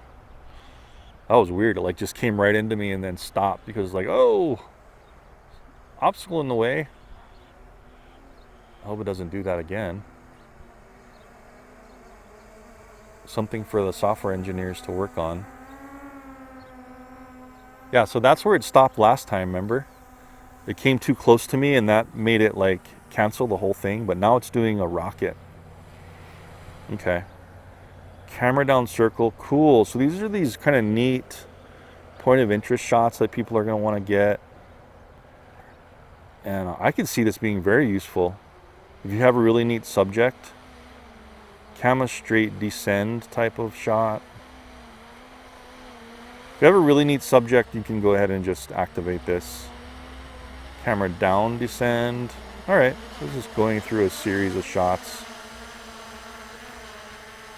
That was weird. It like just came right into me and then stopped because like, oh, obstacle in the way. I hope it doesn't do that again. Something for the software engineers to work on. Yeah, so that's where it stopped last time, remember? It came too close to me and that made it like cancel the whole thing, but now it's doing a rocket. Okay. Camera down circle, cool. So these are these kind of neat point of interest shots that people are going to want to get. And I could see this being very useful. If you have a really neat subject, camera straight descend type of shot. If you have a really neat subject, you can go ahead and just activate this. Camera down descend. All right, this is going through a series of shots.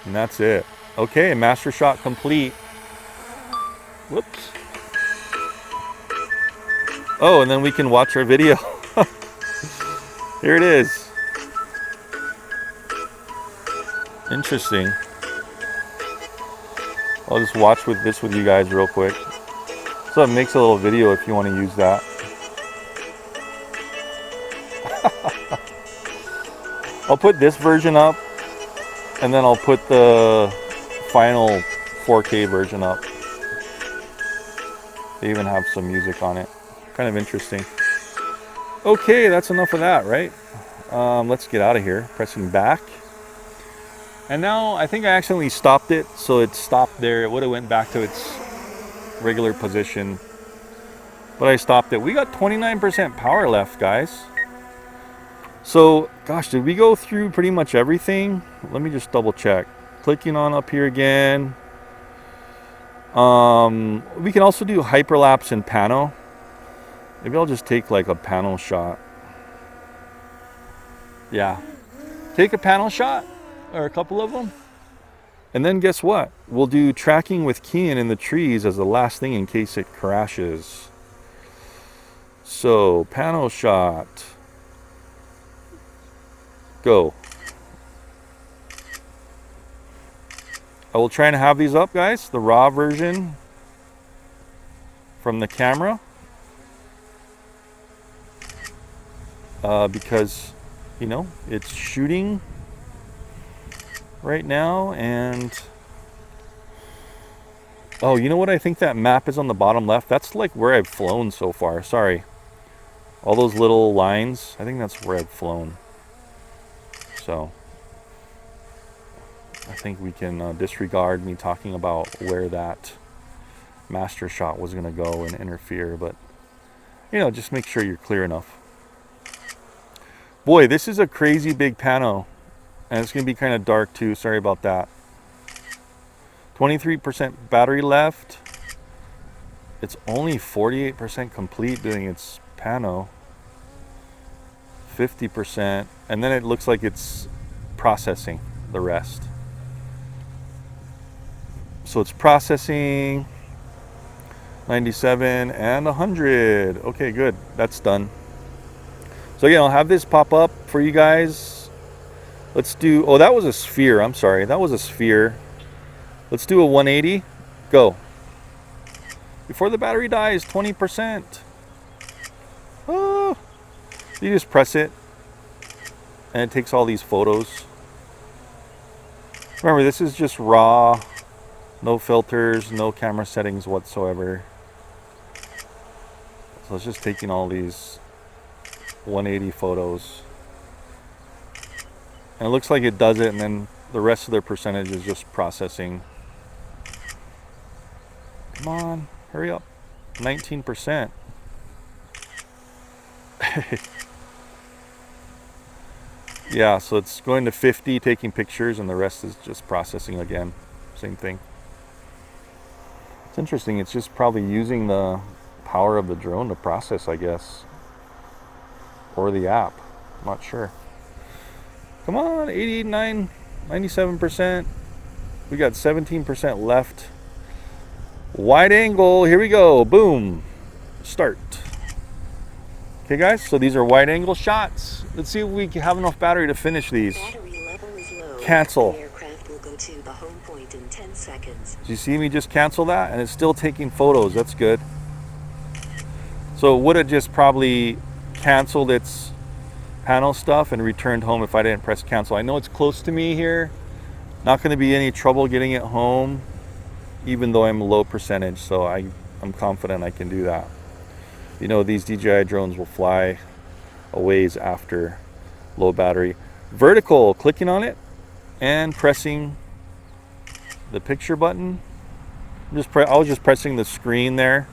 And that's it. Okay, MasterShot complete. Whoops. Oh, and then we can watch our video. Here it is. Interesting. I'll just watch this with you guys real quick. So it makes a little video if you want to use that. I'll put this version up, and then I'll put the final 4K version up. They even have some music on it. Kind of interesting. Okay, that's enough of that, right? Let's get out of here. Pressing back. And now I think I accidentally stopped it, so it stopped there. It would have went back to its regular position, but I stopped it. We got 29% power left, guys. So, gosh, did we go through pretty much everything? Let me just double check. Clicking on up here again. We can also do hyperlapse and pano. Maybe I'll just take like a panel shot. Yeah. Take a panel shot, or a couple of them. And then guess what? We'll do tracking with Kian in the trees as the last thing in case it crashes. So, panel shot. Go. I will try and have these up, guys. The raw version from the camera. Because, you know, it's shooting right now. And oh, you know what? I think that map is on the bottom left. That's like where I've flown so far. Sorry. All those little lines. I think that's where I've flown. So I think we can disregard me talking about where that MasterShot was going to go and interfere, but you know, just make sure you're clear enough. Boy, this is a crazy big pano, and it's going to be kind of dark too. Sorry about that. 23% battery left. It's only 48% complete doing its pano. 50%, and then it looks like it's processing the rest. So it's processing 97 and 100. Okay, good. That's done. So again, I'll have this pop up for you guys. Let's do, oh, that was a sphere. I'm sorry. That was a sphere. Let's do a 180. Go. Before the battery dies, 20%. Oh. You just press it, and it takes all these photos. Remember, this is just raw, no filters, no camera settings whatsoever. So it's just taking all these 180 photos. And it looks like it does it, and then the rest of the percentage is just processing. Come on, hurry up. 19%. Yeah, so it's going to 50, taking pictures, and the rest is just processing again. Same thing. It's interesting. It's just probably using the power of the drone to process, I guess. Or the app. I'm not sure. Come on, 89, 97%. We got 17% left. Wide angle. Here we go. Boom. Start. Okay, guys, so these are wide angle shots. Let's see if we have enough battery to finish these. Battery level is low. Cancel. The aircraft will go to the home point in 10 seconds. Do you see me just cancel that? And it's still taking photos. That's good. So it would have just probably canceled its panel stuff and returned home if I didn't press cancel. I know it's close to me here. Not going to be any trouble getting it home, even though I'm low percentage. So I'm confident I can do that. You know, these DJI drones will fly a ways after low battery. Vertical, clicking on it and pressing the picture button. I was just pressing the screen there.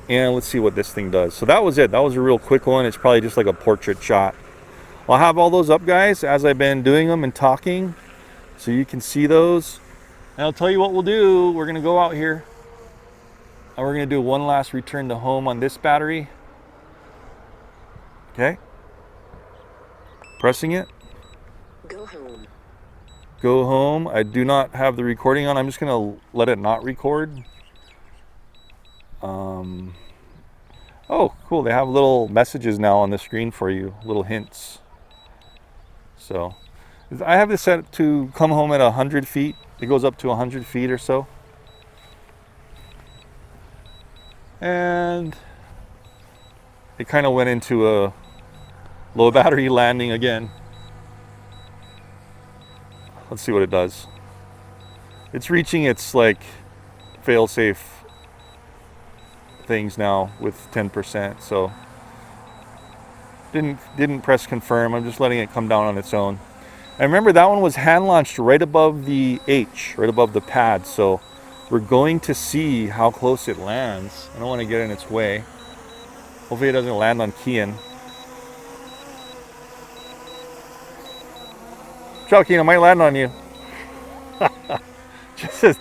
And let's see what this thing does. So that was it. That was a real quick one. It's probably just like a portrait shot. I'll have all those up, guys, as I've been doing them and talking, so you can see those. And I'll tell you what we'll do. We're gonna go out here and we're gonna do one last return to home on this battery. Okay. Pressing it. Go home. Go home. I do not have the recording on. I'm just gonna let it not record. Oh, cool. They have little messages now on the screen for you, little hints. So I have this set to come home at 100 feet. It goes up to 100 feet or so. And it kind of went into a low battery landing again. Let's see what it does. It's reaching its like fail-safe things now with 10%, so didn't press confirm. I'm just letting it come down on its own. And remember, that one was hand launched right above the H, right above the pad, so we're going to see how close it lands. I don't want to get in its way. Hopefully it doesn't land on Kian. Ciao, Kian, I might land on you.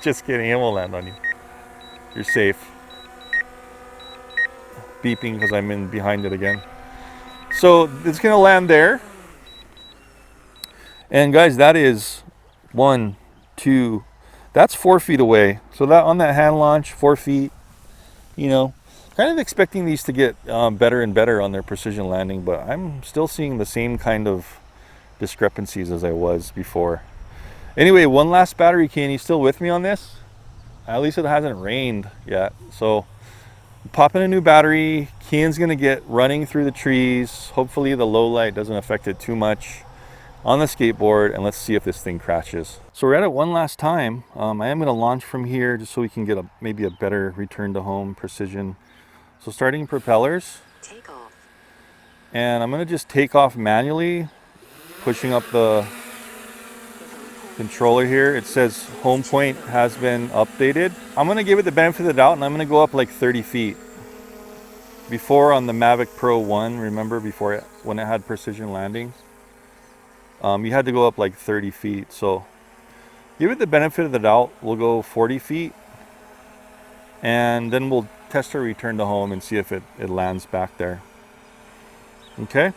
just kidding, it won't land on you. You're safe. Beeping because I'm in behind it again. So it's gonna land there. And guys, that is 1, 2, that's 4 feet away. So that on that hand launch, 4 feet, you know, kind of expecting these to get better and better on their precision landing, but I'm still seeing the same kind of discrepancies as I was before. Anyway, one last battery. Can you still with me on this? At least it hasn't rained yet. So popping a new battery. Kian's gonna get running through the trees. Hopefully the low light doesn't affect it too much on the skateboard, and let's see if this thing crashes. So we're at it one last time. I am gonna launch from here just so we can get maybe a better return to home precision. So starting propellers. Take off. And I'm gonna just take off manually, pushing up the controller here. It says home point has been updated. I'm gonna give it the benefit of the doubt, and I'm gonna go up like 30 feet. Before on the Mavic Pro 1, remember before when it had precision landing, you had to go up like 30 feet. So give it the benefit of the doubt. We'll go 40 feet, and then we'll test our return to home and see if it lands back there. Okay,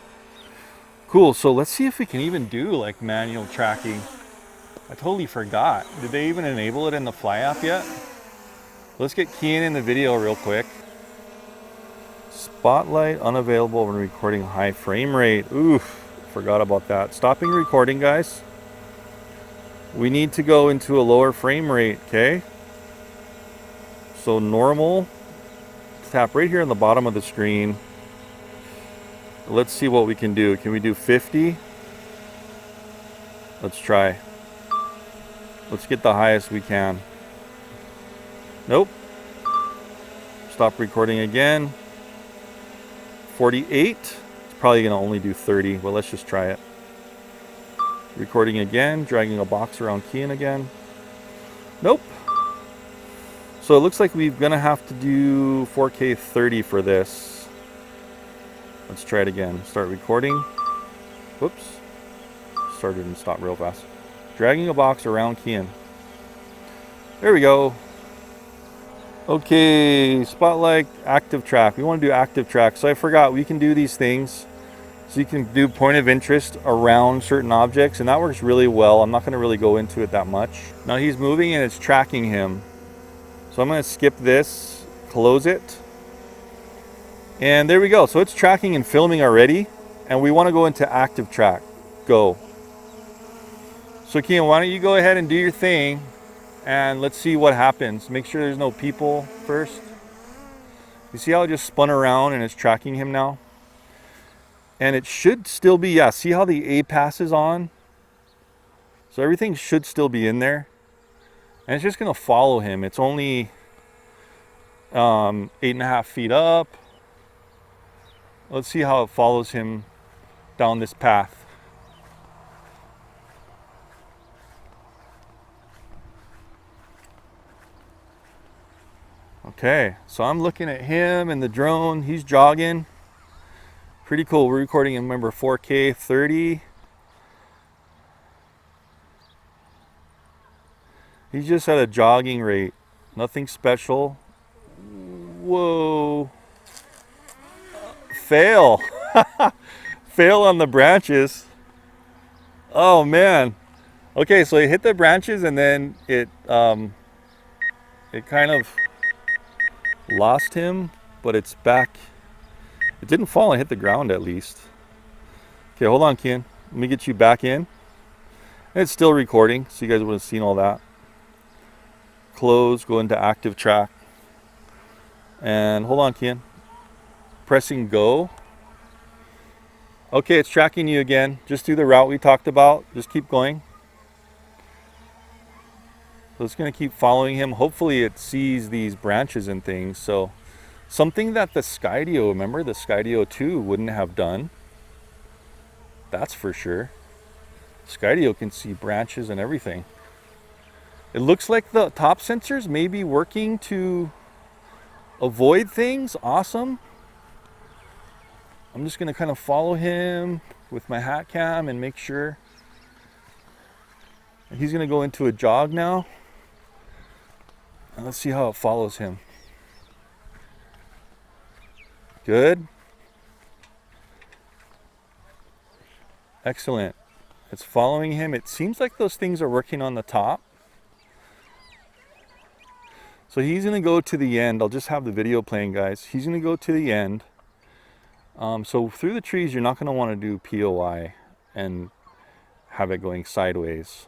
cool. So let's see if we can even do like manual tracking. I totally forgot. Did they even enable it in the Fly app yet? Let's get Kian in the video real quick. Spotlight unavailable when recording high frame rate. Oof, forgot about that. Stopping recording, guys. We need to go into a lower frame rate, okay? So normal. Tap right here on the bottom of the screen. Let's see what we can do. Can we do 50? Let's try. Let's get the highest we can. Nope. Stop recording again. 48. It's probably going to only do 30, but let's just try it. Recording again, dragging a box around Kian again. Nope. So it looks like we're going to have to do 4K 30 for this. Let's try it again. Start recording. Whoops. Started and stopped real fast. Dragging a box around Kian. There we go. Okay, spotlight, ActiveTrack. We want to do ActiveTrack. So I forgot we can do these things. So you can do point of interest around certain objects, and that works really well. I'm not going to really go into it that much. Now he's moving and it's tracking him. So I'm going to skip this, close it. And there we go. So it's tracking and filming already. And we want to go into ActiveTrack. Go. So Kian, why don't you go ahead and do your thing, and let's see what happens. Make sure there's no people first. You see how it just spun around and it's tracking him now? And it should still be, yeah, see how the A pass is on? So everything should still be in there. And it's just gonna follow him. It's only 8.5 feet up. Let's see how it follows him down this path. Okay, so I'm looking at him and the drone. He's jogging. Pretty cool. We're recording in, remember, 4K 30. He's just at a jogging rate. Nothing special. Whoa. Fail. Fail on the branches. Oh man. Okay, so he hit the branches and then it kind of lost him, but it's back. It didn't fall and hit the ground at least. Okay, hold on, Ken. Let me get you back in. And it's still recording, so you guys would have seen all that. Close, go into ActiveTrack. And hold on, Ken. Pressing go. Okay, it's tracking you again. Just do the route we talked about. Just keep going. So it's going to keep following him. Hopefully it sees these branches and things. So something that the Skydio, remember the Skydio 2 wouldn't have done. That's for sure. Skydio can see branches and everything. It looks like the top sensors may be working to avoid things. Awesome. I'm just going to kind of follow him with my hat cam and make sure. He's going to go into a jog now. And let's see how it follows him. Good. Excellent. It's following him. It seems like those things are working on the top. So he's going to go to the end. I'll just have the video playing, guys. He's going to go to the end. So through the trees, you're not going to want to do POI and have it going sideways.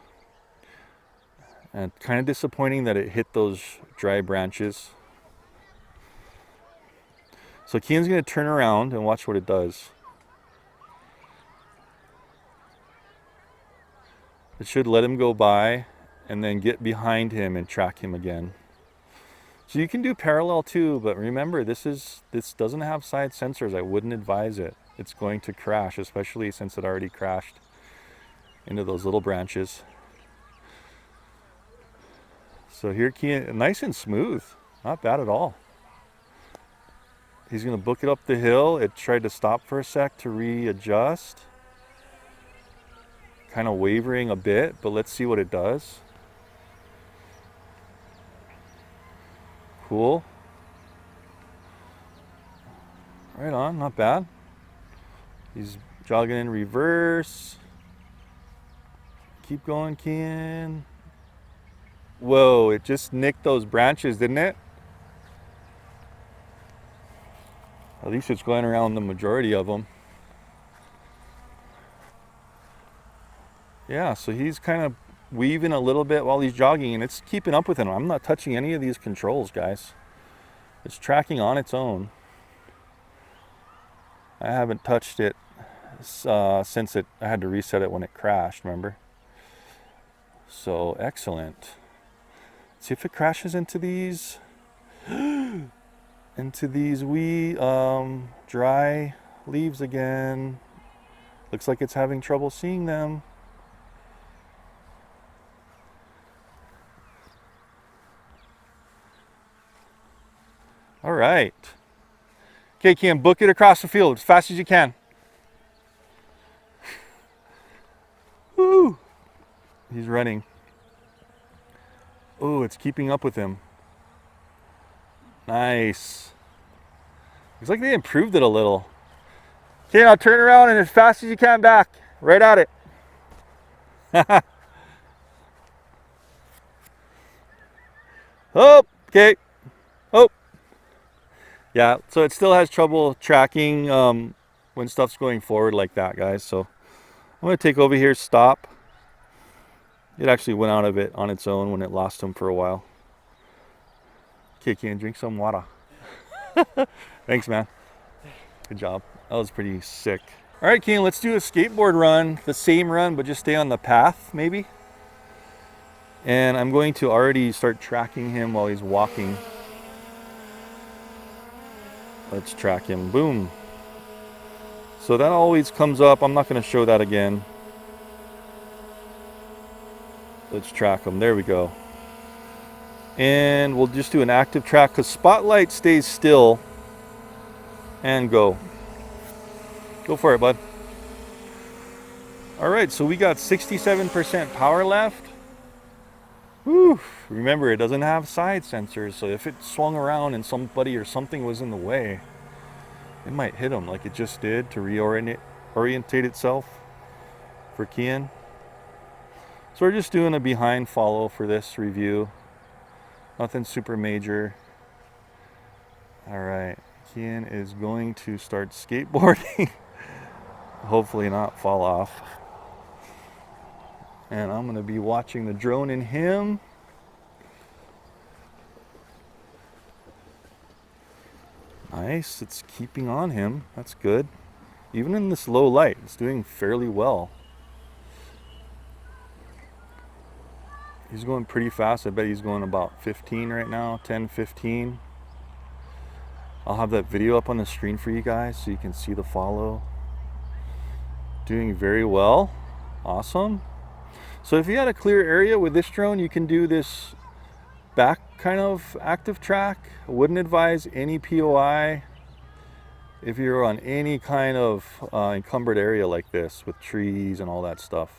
And kind of disappointing that it hit those dry branches. So Kian's going to turn around and watch what it does. It should let him go by and then get behind him and track him again. So you can do parallel too, but remember this doesn't have side sensors. I wouldn't advise it. It's going to crash, especially since it already crashed into those little branches. So here, Kian, nice and smooth, not bad at all. He's going to book it up the hill. It tried to stop for a sec to readjust. Kind of wavering a bit, but let's see what it does. Cool. Right on, not bad. He's jogging in reverse. Keep going, Kian. Whoa, it just nicked those branches, didn't it? At least it's going around the majority of them. Yeah, so he's kind of weaving a little bit while he's jogging, and it's keeping up with him. I'm not touching any of these controls, guys. It's tracking on its own. I haven't touched it since I had to reset it when it crashed, remember? So, excellent. Let's see if it crashes into these wee dry leaves again. Looks like it's having trouble seeing them. All right. Okay, Kian, book it across the field as fast as you can. Woo! He's running. Oh, it's keeping up with him. Nice. Looks like they improved it a little. Okay, now turn around and as fast as you can back. Right at it. Oh, okay. Oh. Yeah, so it still has trouble tracking when stuff's going forward like that, guys. So I'm going to take over here, stop. It actually went out of it on its own when it lost him for a while. Okay, can drink some water. Thanks, man. Good job. That was pretty sick. All right, Keen, let's do a skateboard run. The same run, but just stay on the path, maybe. And I'm going to already start tracking him while he's walking. Let's track him. Boom. So that always comes up. I'm not going to show that again. Let's track him. There we go. And we'll just do an active track because spotlight stays still. And go. Go for it, bud. All right, so we got 67% power left. Whew. Remember, it doesn't have side sensors, so if it swung around and somebody or something was in the way, it might hit them like it just did to orientate itself for keying. So we're just doing a behind follow for this review. Nothing super major. All right, Kian is going to start skateboarding. Hopefully not fall off. And I'm going to be watching the drone in him. Nice, it's keeping on him. That's good. Even in this low light, it's doing fairly well. He's going pretty fast. I bet he's going about 15 right now, 10, 15. I'll have that video up on the screen for you guys so you can see the follow. Doing very well. Awesome. So if you had a clear area with this drone, you can do this back kind of active track. I wouldn't advise any POI if you're on any kind of encumbered area like this with trees and all that stuff.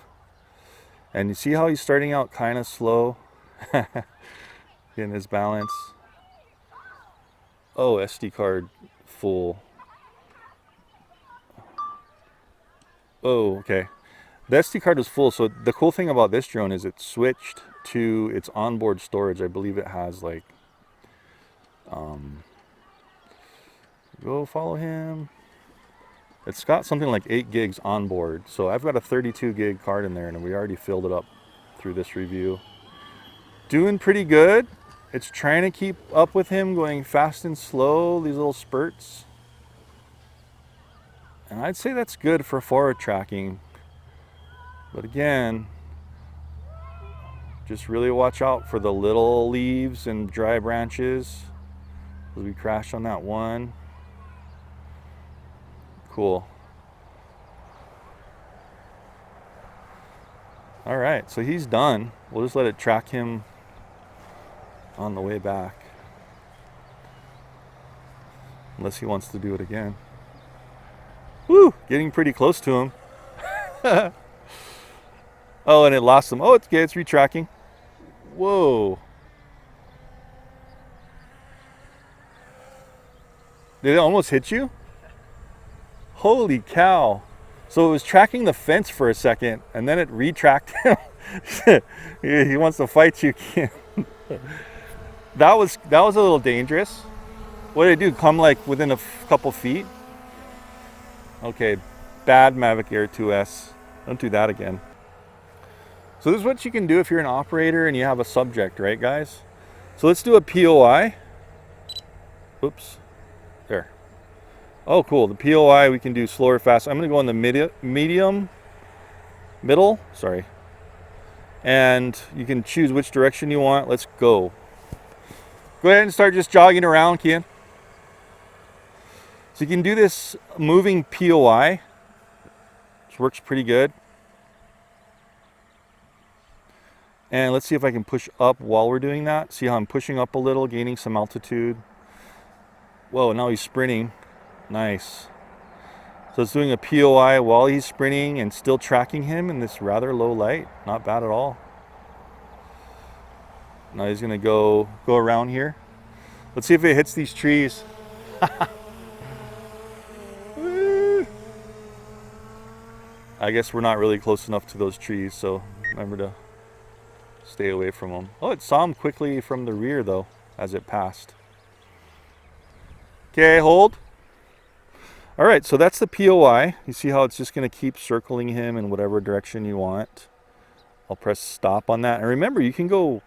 And you see how he's starting out kind of slow, getting his balance. Oh, SD card full. Oh, okay. The SD card is full, so the cool thing about this drone is it switched to its onboard storage. I believe it has like, go follow him. It's got something like 8 gigs on board. So I've got a 32 gig card in there and we already filled it up through this review. Doing pretty good. It's trying to keep up with him, going fast and slow, these little spurts. And I'd say that's good for forward tracking. But again, just really watch out for the little leaves and dry branches. We crashed on that one. Cool. All right, so he's done. We'll just let it track him on the way back. Unless he wants to do it again. Woo, getting pretty close to him. Oh, and it lost him. Oh, it's okay, it's retracking. Whoa. Did it almost hit you? Holy cow. So it was tracking the fence for a second and then it retracked him. He wants to fight you, Kim. That was a little dangerous. What did it do? Come like within a couple feet? Okay, bad Mavic Air 2S. Don't do that again. So this is what you can do if you're an operator and you have a subject, right guys? So let's do a POI. Oops, there. Oh, cool. The POI we can do slower, fast. I'm going to go in the middle, sorry. And you can choose which direction you want. Let's go. Go ahead and start just jogging around, Kian. So you can do this moving POI, which works pretty good. And let's see if I can push up while we're doing that. See how I'm pushing up a little, gaining some altitude. Whoa, now he's sprinting. Nice. So it's doing a POI while he's sprinting and still tracking him in this rather low light. Not bad at all. Now he's gonna go around here. Let's see if it hits these trees. I guess we're not really close enough to those trees, so remember to stay away from them. Oh, it saw him quickly from the rear though, as it passed. Okay, hold. All right, so that's the POI. You see how it's just gonna keep circling him in whatever direction you want. I'll press stop on that. And remember, you can go,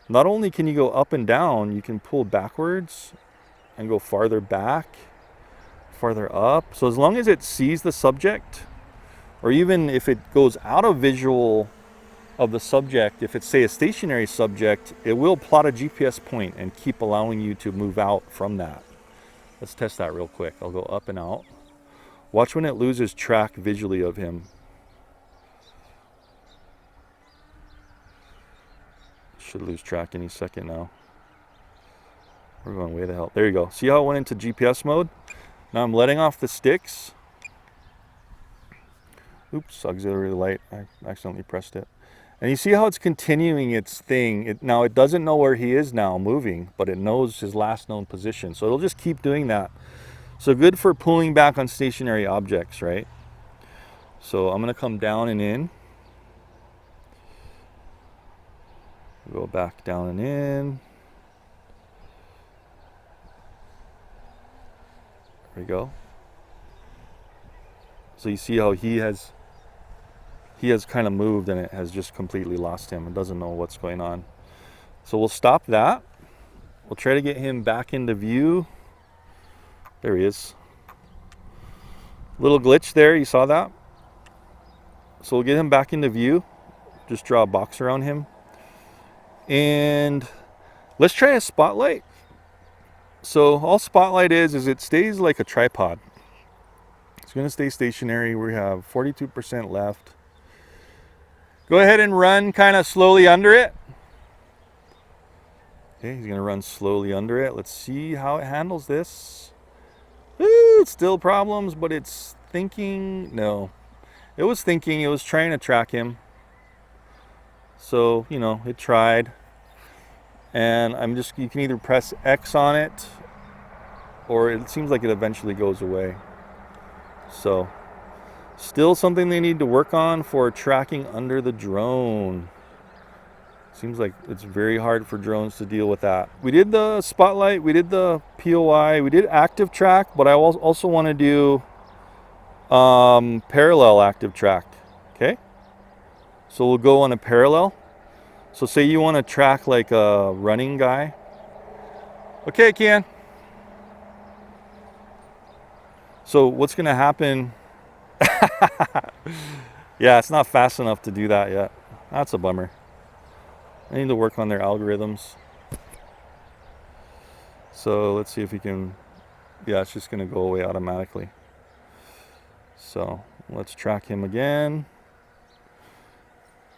not only can you go up and down, you can pull backwards and go farther back, farther up. So as long as it sees the subject, or even if it goes out of visual of the subject, if it's say a stationary subject, it will plot a GPS point and keep allowing you to move out from that. Let's test that real quick. I'll go up and out. Watch when it loses track visually of him. Should lose track any second now. We're going way the hell. There you go. See how it went into GPS mode? Now I'm letting off the sticks. Oops, auxiliary light. I accidentally pressed it. And you see how it's continuing its thing. Now it doesn't know where he is now moving, but it knows his last known position. So it'll just keep doing that. So good for pulling back on stationary objects, right? So I'm going to come down and in. Go back down and in. There we go. So you see how he has kind of moved and it has just completely lost him. It doesn't know what's going on. So we'll stop that. We'll try to get him back into view. There he is. Little glitch there, you saw that? So we'll get him back into view. Just draw a box around him. And let's try a spotlight. So all spotlight is it stays like a tripod. It's going to stay stationary. We have 42% left. Go ahead and run kind of slowly under it. Okay, he's going to run slowly under it. Let's see how it handles this. Ooh, still problems, but it's thinking. No, it was thinking. It was trying to track him. So, you know, it tried. And you can either press X on it, or it seems like it eventually goes away. So, still something they need to work on for tracking under the drone. Seems like it's very hard for drones to deal with that. We did the spotlight, we did the POI, we did ActiveTrack, but I also want to do parallel ActiveTrack. Okay? So we'll go on a parallel. So say you want to track like a running guy. Okay, Ken. So what's going to happen? Yeah, it's not fast enough to do that yet. That's a bummer. I need to work on their algorithms. So let's see if we can. Yeah, it's just going to go away automatically. So let's track him again.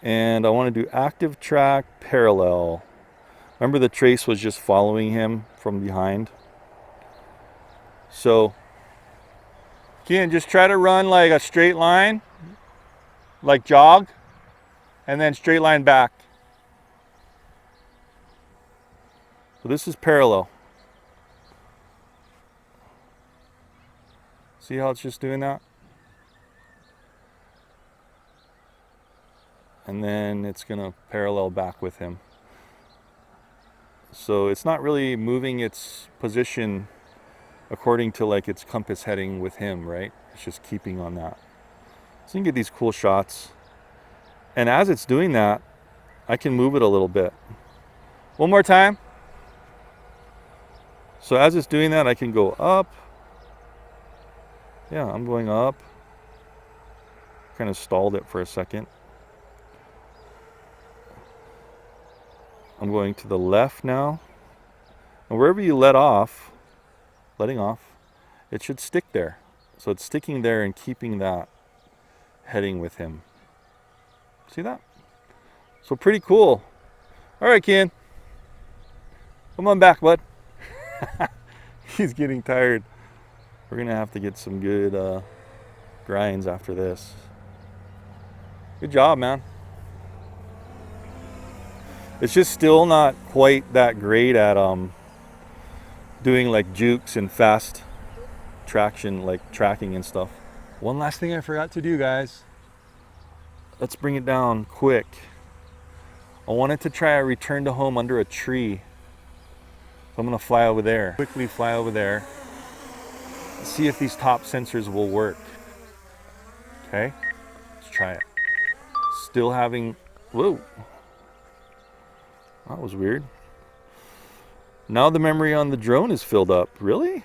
And I want to do ActiveTrack parallel. Remember the trace was just following him from behind. So again, just try to run like a straight line, like jog, and then straight line back. So this is parallel. See how it's just doing that? And then it's going to parallel back with him. So it's not really moving its position according to like its compass heading with him, right? It's just keeping on that. So you can get these cool shots. And as it's doing that, I can move it a little bit. One more time. So as it's doing that, I can go up. Yeah, I'm going up. Kind of stalled it for a second. I'm going to the left now. And wherever you letting off, it should stick there. So it's sticking there and keeping that heading with him. See that? So pretty cool. All right, Ken. Come on back, bud. He's getting tired. We're going to have to get some good grinds after this. Good job, man. It's just still not quite that great at doing like jukes and fast traction, like tracking and stuff. One last thing I forgot to do, guys. Let's bring it down quick. I wanted to try a return to home under a tree. So I'm gonna fly over there. Quickly fly over there. See if these top sensors will work. Okay, let's try it. Still having, whoa. That was weird. Now the memory on the drone is filled up. Really?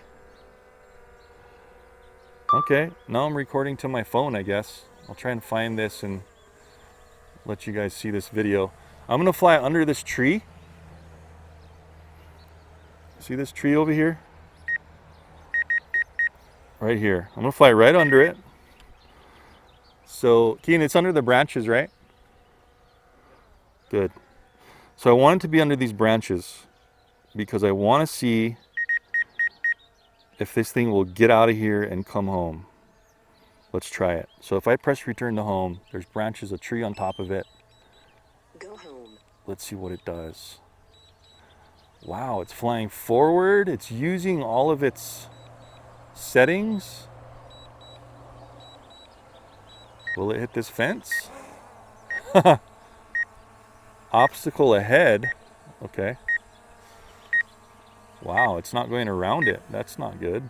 Okay, now I'm recording to my phone, I guess. I'll try and find this and let you guys see this video. I'm gonna fly under this tree. See this tree over here? Right here. I'm gonna fly right under it. So, Keen, it's under the branches, right? Good. So I want it to be under these branches. because I want to see if this thing will get out of here and come home. Let's try it. So if I press return to home, there's branches, a tree on top of it. Go home. Let's see what it does. Wow, it's flying forward. It's using all of its settings. Will it hit this fence? Obstacle ahead. Okay. Wow, it's not going around it. That's not good.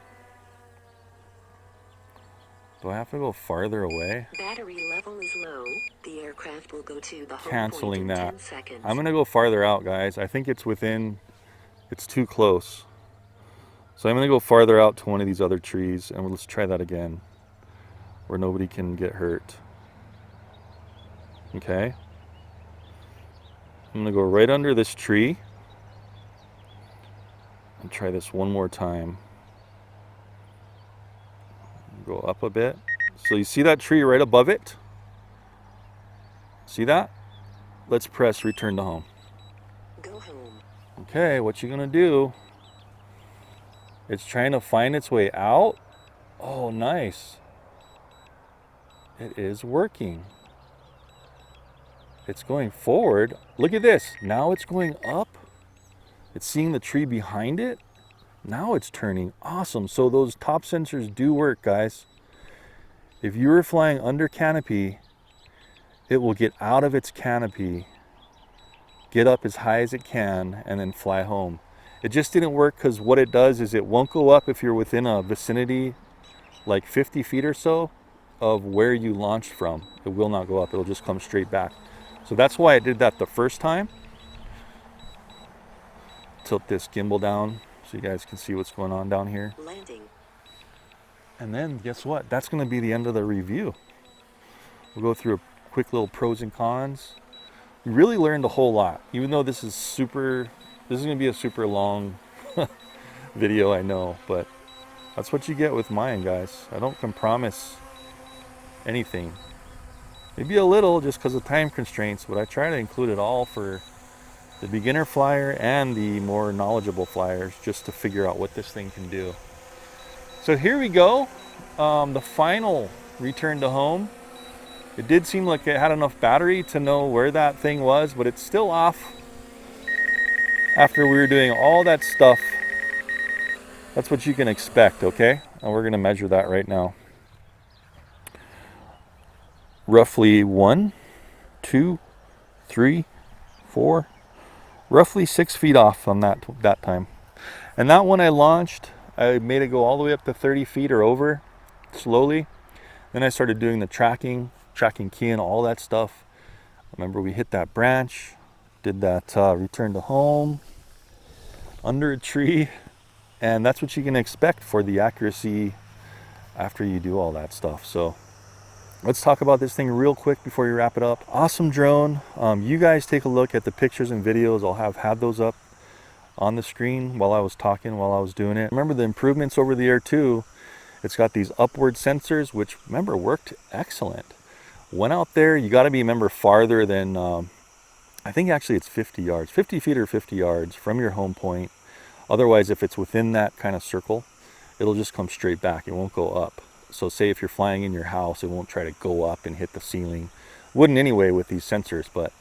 Do I have to go farther away? Battery level is low. The aircraft will go to the home Canceling point in that. 10 seconds. I'm gonna go farther out, guys. I think it's within, it's too close. So I'm gonna go farther out to one of these other trees and let's try that again, where nobody can get hurt. Okay. I'm gonna go right under this tree and try this one more time. Go up a bit. So you see that tree right above it? See that? Let's press return to home. Go home. Okay, what you gonna do? It's trying to find its way out. Oh, nice. It is working. It's going forward. Look at this. Now it's going up. It's seeing the tree behind it. Now it's turning. Awesome. So those top sensors do work, guys. If you were flying under canopy, it will get out of its canopy, get up as high as it can, and then fly home. It just didn't work because what it does is it won't go up if you're within a vicinity like 50 feet or so of where you launched from. It will not go up. It'll just come straight back. So that's why I did that the first time. Tilt this gimbal down so you guys can see what's going on down here. Landing. And then guess what? That's going to be the end of the review. We'll go through a quick little pros and cons. We really learned a whole lot, even though this is going to be a super long video, I know, but that's what you get with mine, guys. I don't can promise anything. Maybe a little just because of time constraints, but I try to include it all for the beginner flyer and the more knowledgeable flyers just to figure out what this thing can do. So here we go. The final return to home. It did seem like it had enough battery to know where that thing was, but it's still off after we were doing all that stuff. That's what you can expect, okay? And we're gonna measure that right now. Roughly 1, 2, 3, 4, roughly 6 feet off on that time. And that one I launched, I made it go all the way up to 30 feet or over, slowly. Then I started doing the tracking key and all that stuff. Remember we hit that branch, did that return to home, under a tree, and that's what you can expect for the accuracy after you do all that stuff. So let's talk about this thing real quick before we wrap it up. Awesome drone. You guys take a look at the pictures and videos. I'll have those up on the screen while I was talking, while I was doing it. Remember the improvements over the Air 2. It's got these upward sensors, which remember worked excellent. Went out there, you got to be, remember, farther than, I think actually it's 50 yards, 50 feet or 50 yards from your home point. Otherwise, if it's within that kind of circle, it'll just come straight back. It won't go up. So say if you're flying in your house, it won't try to go up and hit the ceiling. Wouldn't anyway with these sensors, but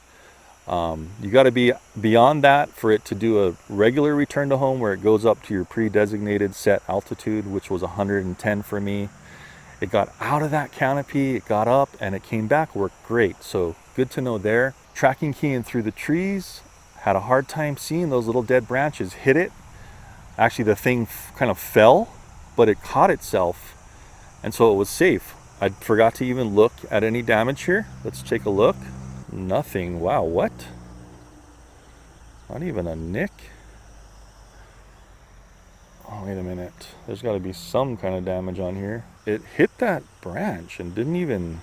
you got to be beyond that for it to do a regular return to home where it goes up to your pre-designated set altitude, which was 110 for me. It got out of that canopy, it got up, and it came back, worked great. So good to know there. Tracking keying through the trees, had a hard time seeing those little dead branches, hit it. Actually, the thing kind of fell, but it caught itself, and so it was safe. I forgot to even look at any damage here. Let's take a look. Nothing. Wow, what? Not even a nick. Oh, wait a minute. There's got to be some kind of damage on here. It hit that branch and didn't even...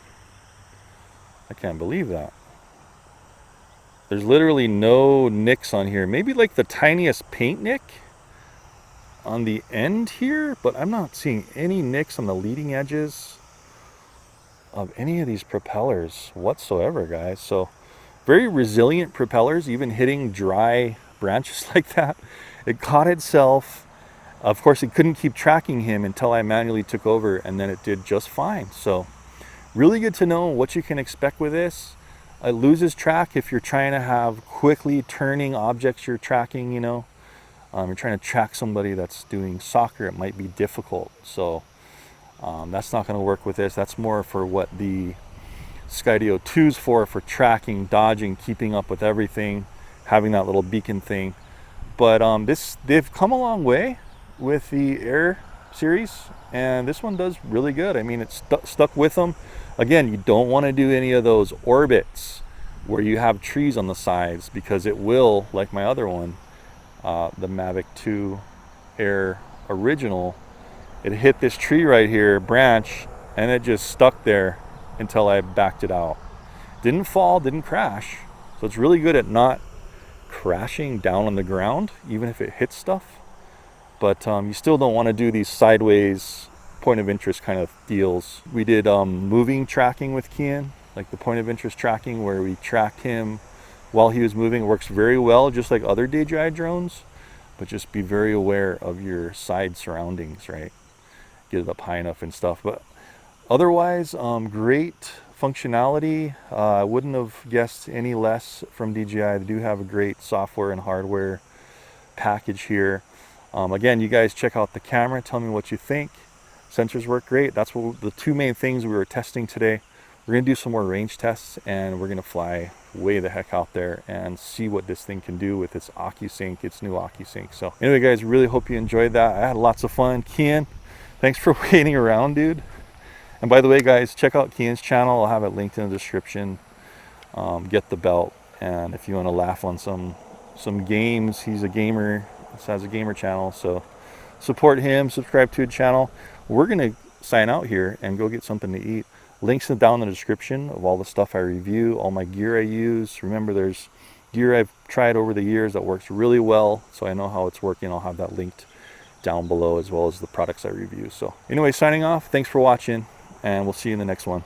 I can't believe that. There's literally no nicks on here. Maybe like the tiniest paint nick on the end here, but I'm not seeing any nicks on the leading edges of any of these propellers whatsoever, guys. So very resilient propellers, even hitting dry branches like that. It caught itself. Of course, it couldn't keep tracking him until I manually took over, and then it did just fine. So really good to know what you can expect with this. It loses track if you're trying to have quickly turning objects you're tracking, you know. You're trying to track somebody that's doing soccer, it might be difficult. So that's not going to work with this. That's more for what the Skydio 2 is for tracking, dodging, keeping up with everything, having that little beacon thing. But they've come a long way with the Air series, and this one does really good. I mean, it's stuck with them. Again, you don't want to do any of those orbits where you have trees on the sides, because it will, like my other one, the Mavic 2 Air original, it hit this tree right here, branch, and it just stuck there until I backed it out. Didn't fall, didn't crash. So it's really good at not crashing down on the ground, even if it hits stuff. But you still don't want to do these sideways point of interest kind of deals. We did moving tracking with Kian, like the point of interest tracking, where we tracked him while he was moving. It works very well, just like other DJI drones, but just be very aware of your side surroundings, right? Get it up high enough and stuff. But otherwise, great functionality. I wouldn't have guessed any less from DJI. They do have a great software and hardware package here. Again, you guys check out the camera, tell me what you think. Sensors work great. That's what the two main things we were testing today. We're gonna do some more range tests, and we're gonna fly way the heck out there and see what this thing can do with its OcuSync, its new OcuSync. So anyway, guys, really hope you enjoyed that. I had lots of fun. Kian, thanks for waiting around, dude. And by the way, guys, check out Kian's channel. I'll have it linked in the description. Get the belt, and if you want to laugh on some games, he's a gamer. He has a gamer channel, so support him. Subscribe to his channel. We're gonna sign out here and go get something to eat. Links down in the description of all the stuff I review, all my gear I use. Remember, there's gear I've tried over the years that works really well, so I know how it's working. I'll have that linked down below, as well as the products I review. So anyway, signing off. Thanks for watching, and we'll see you in the next one.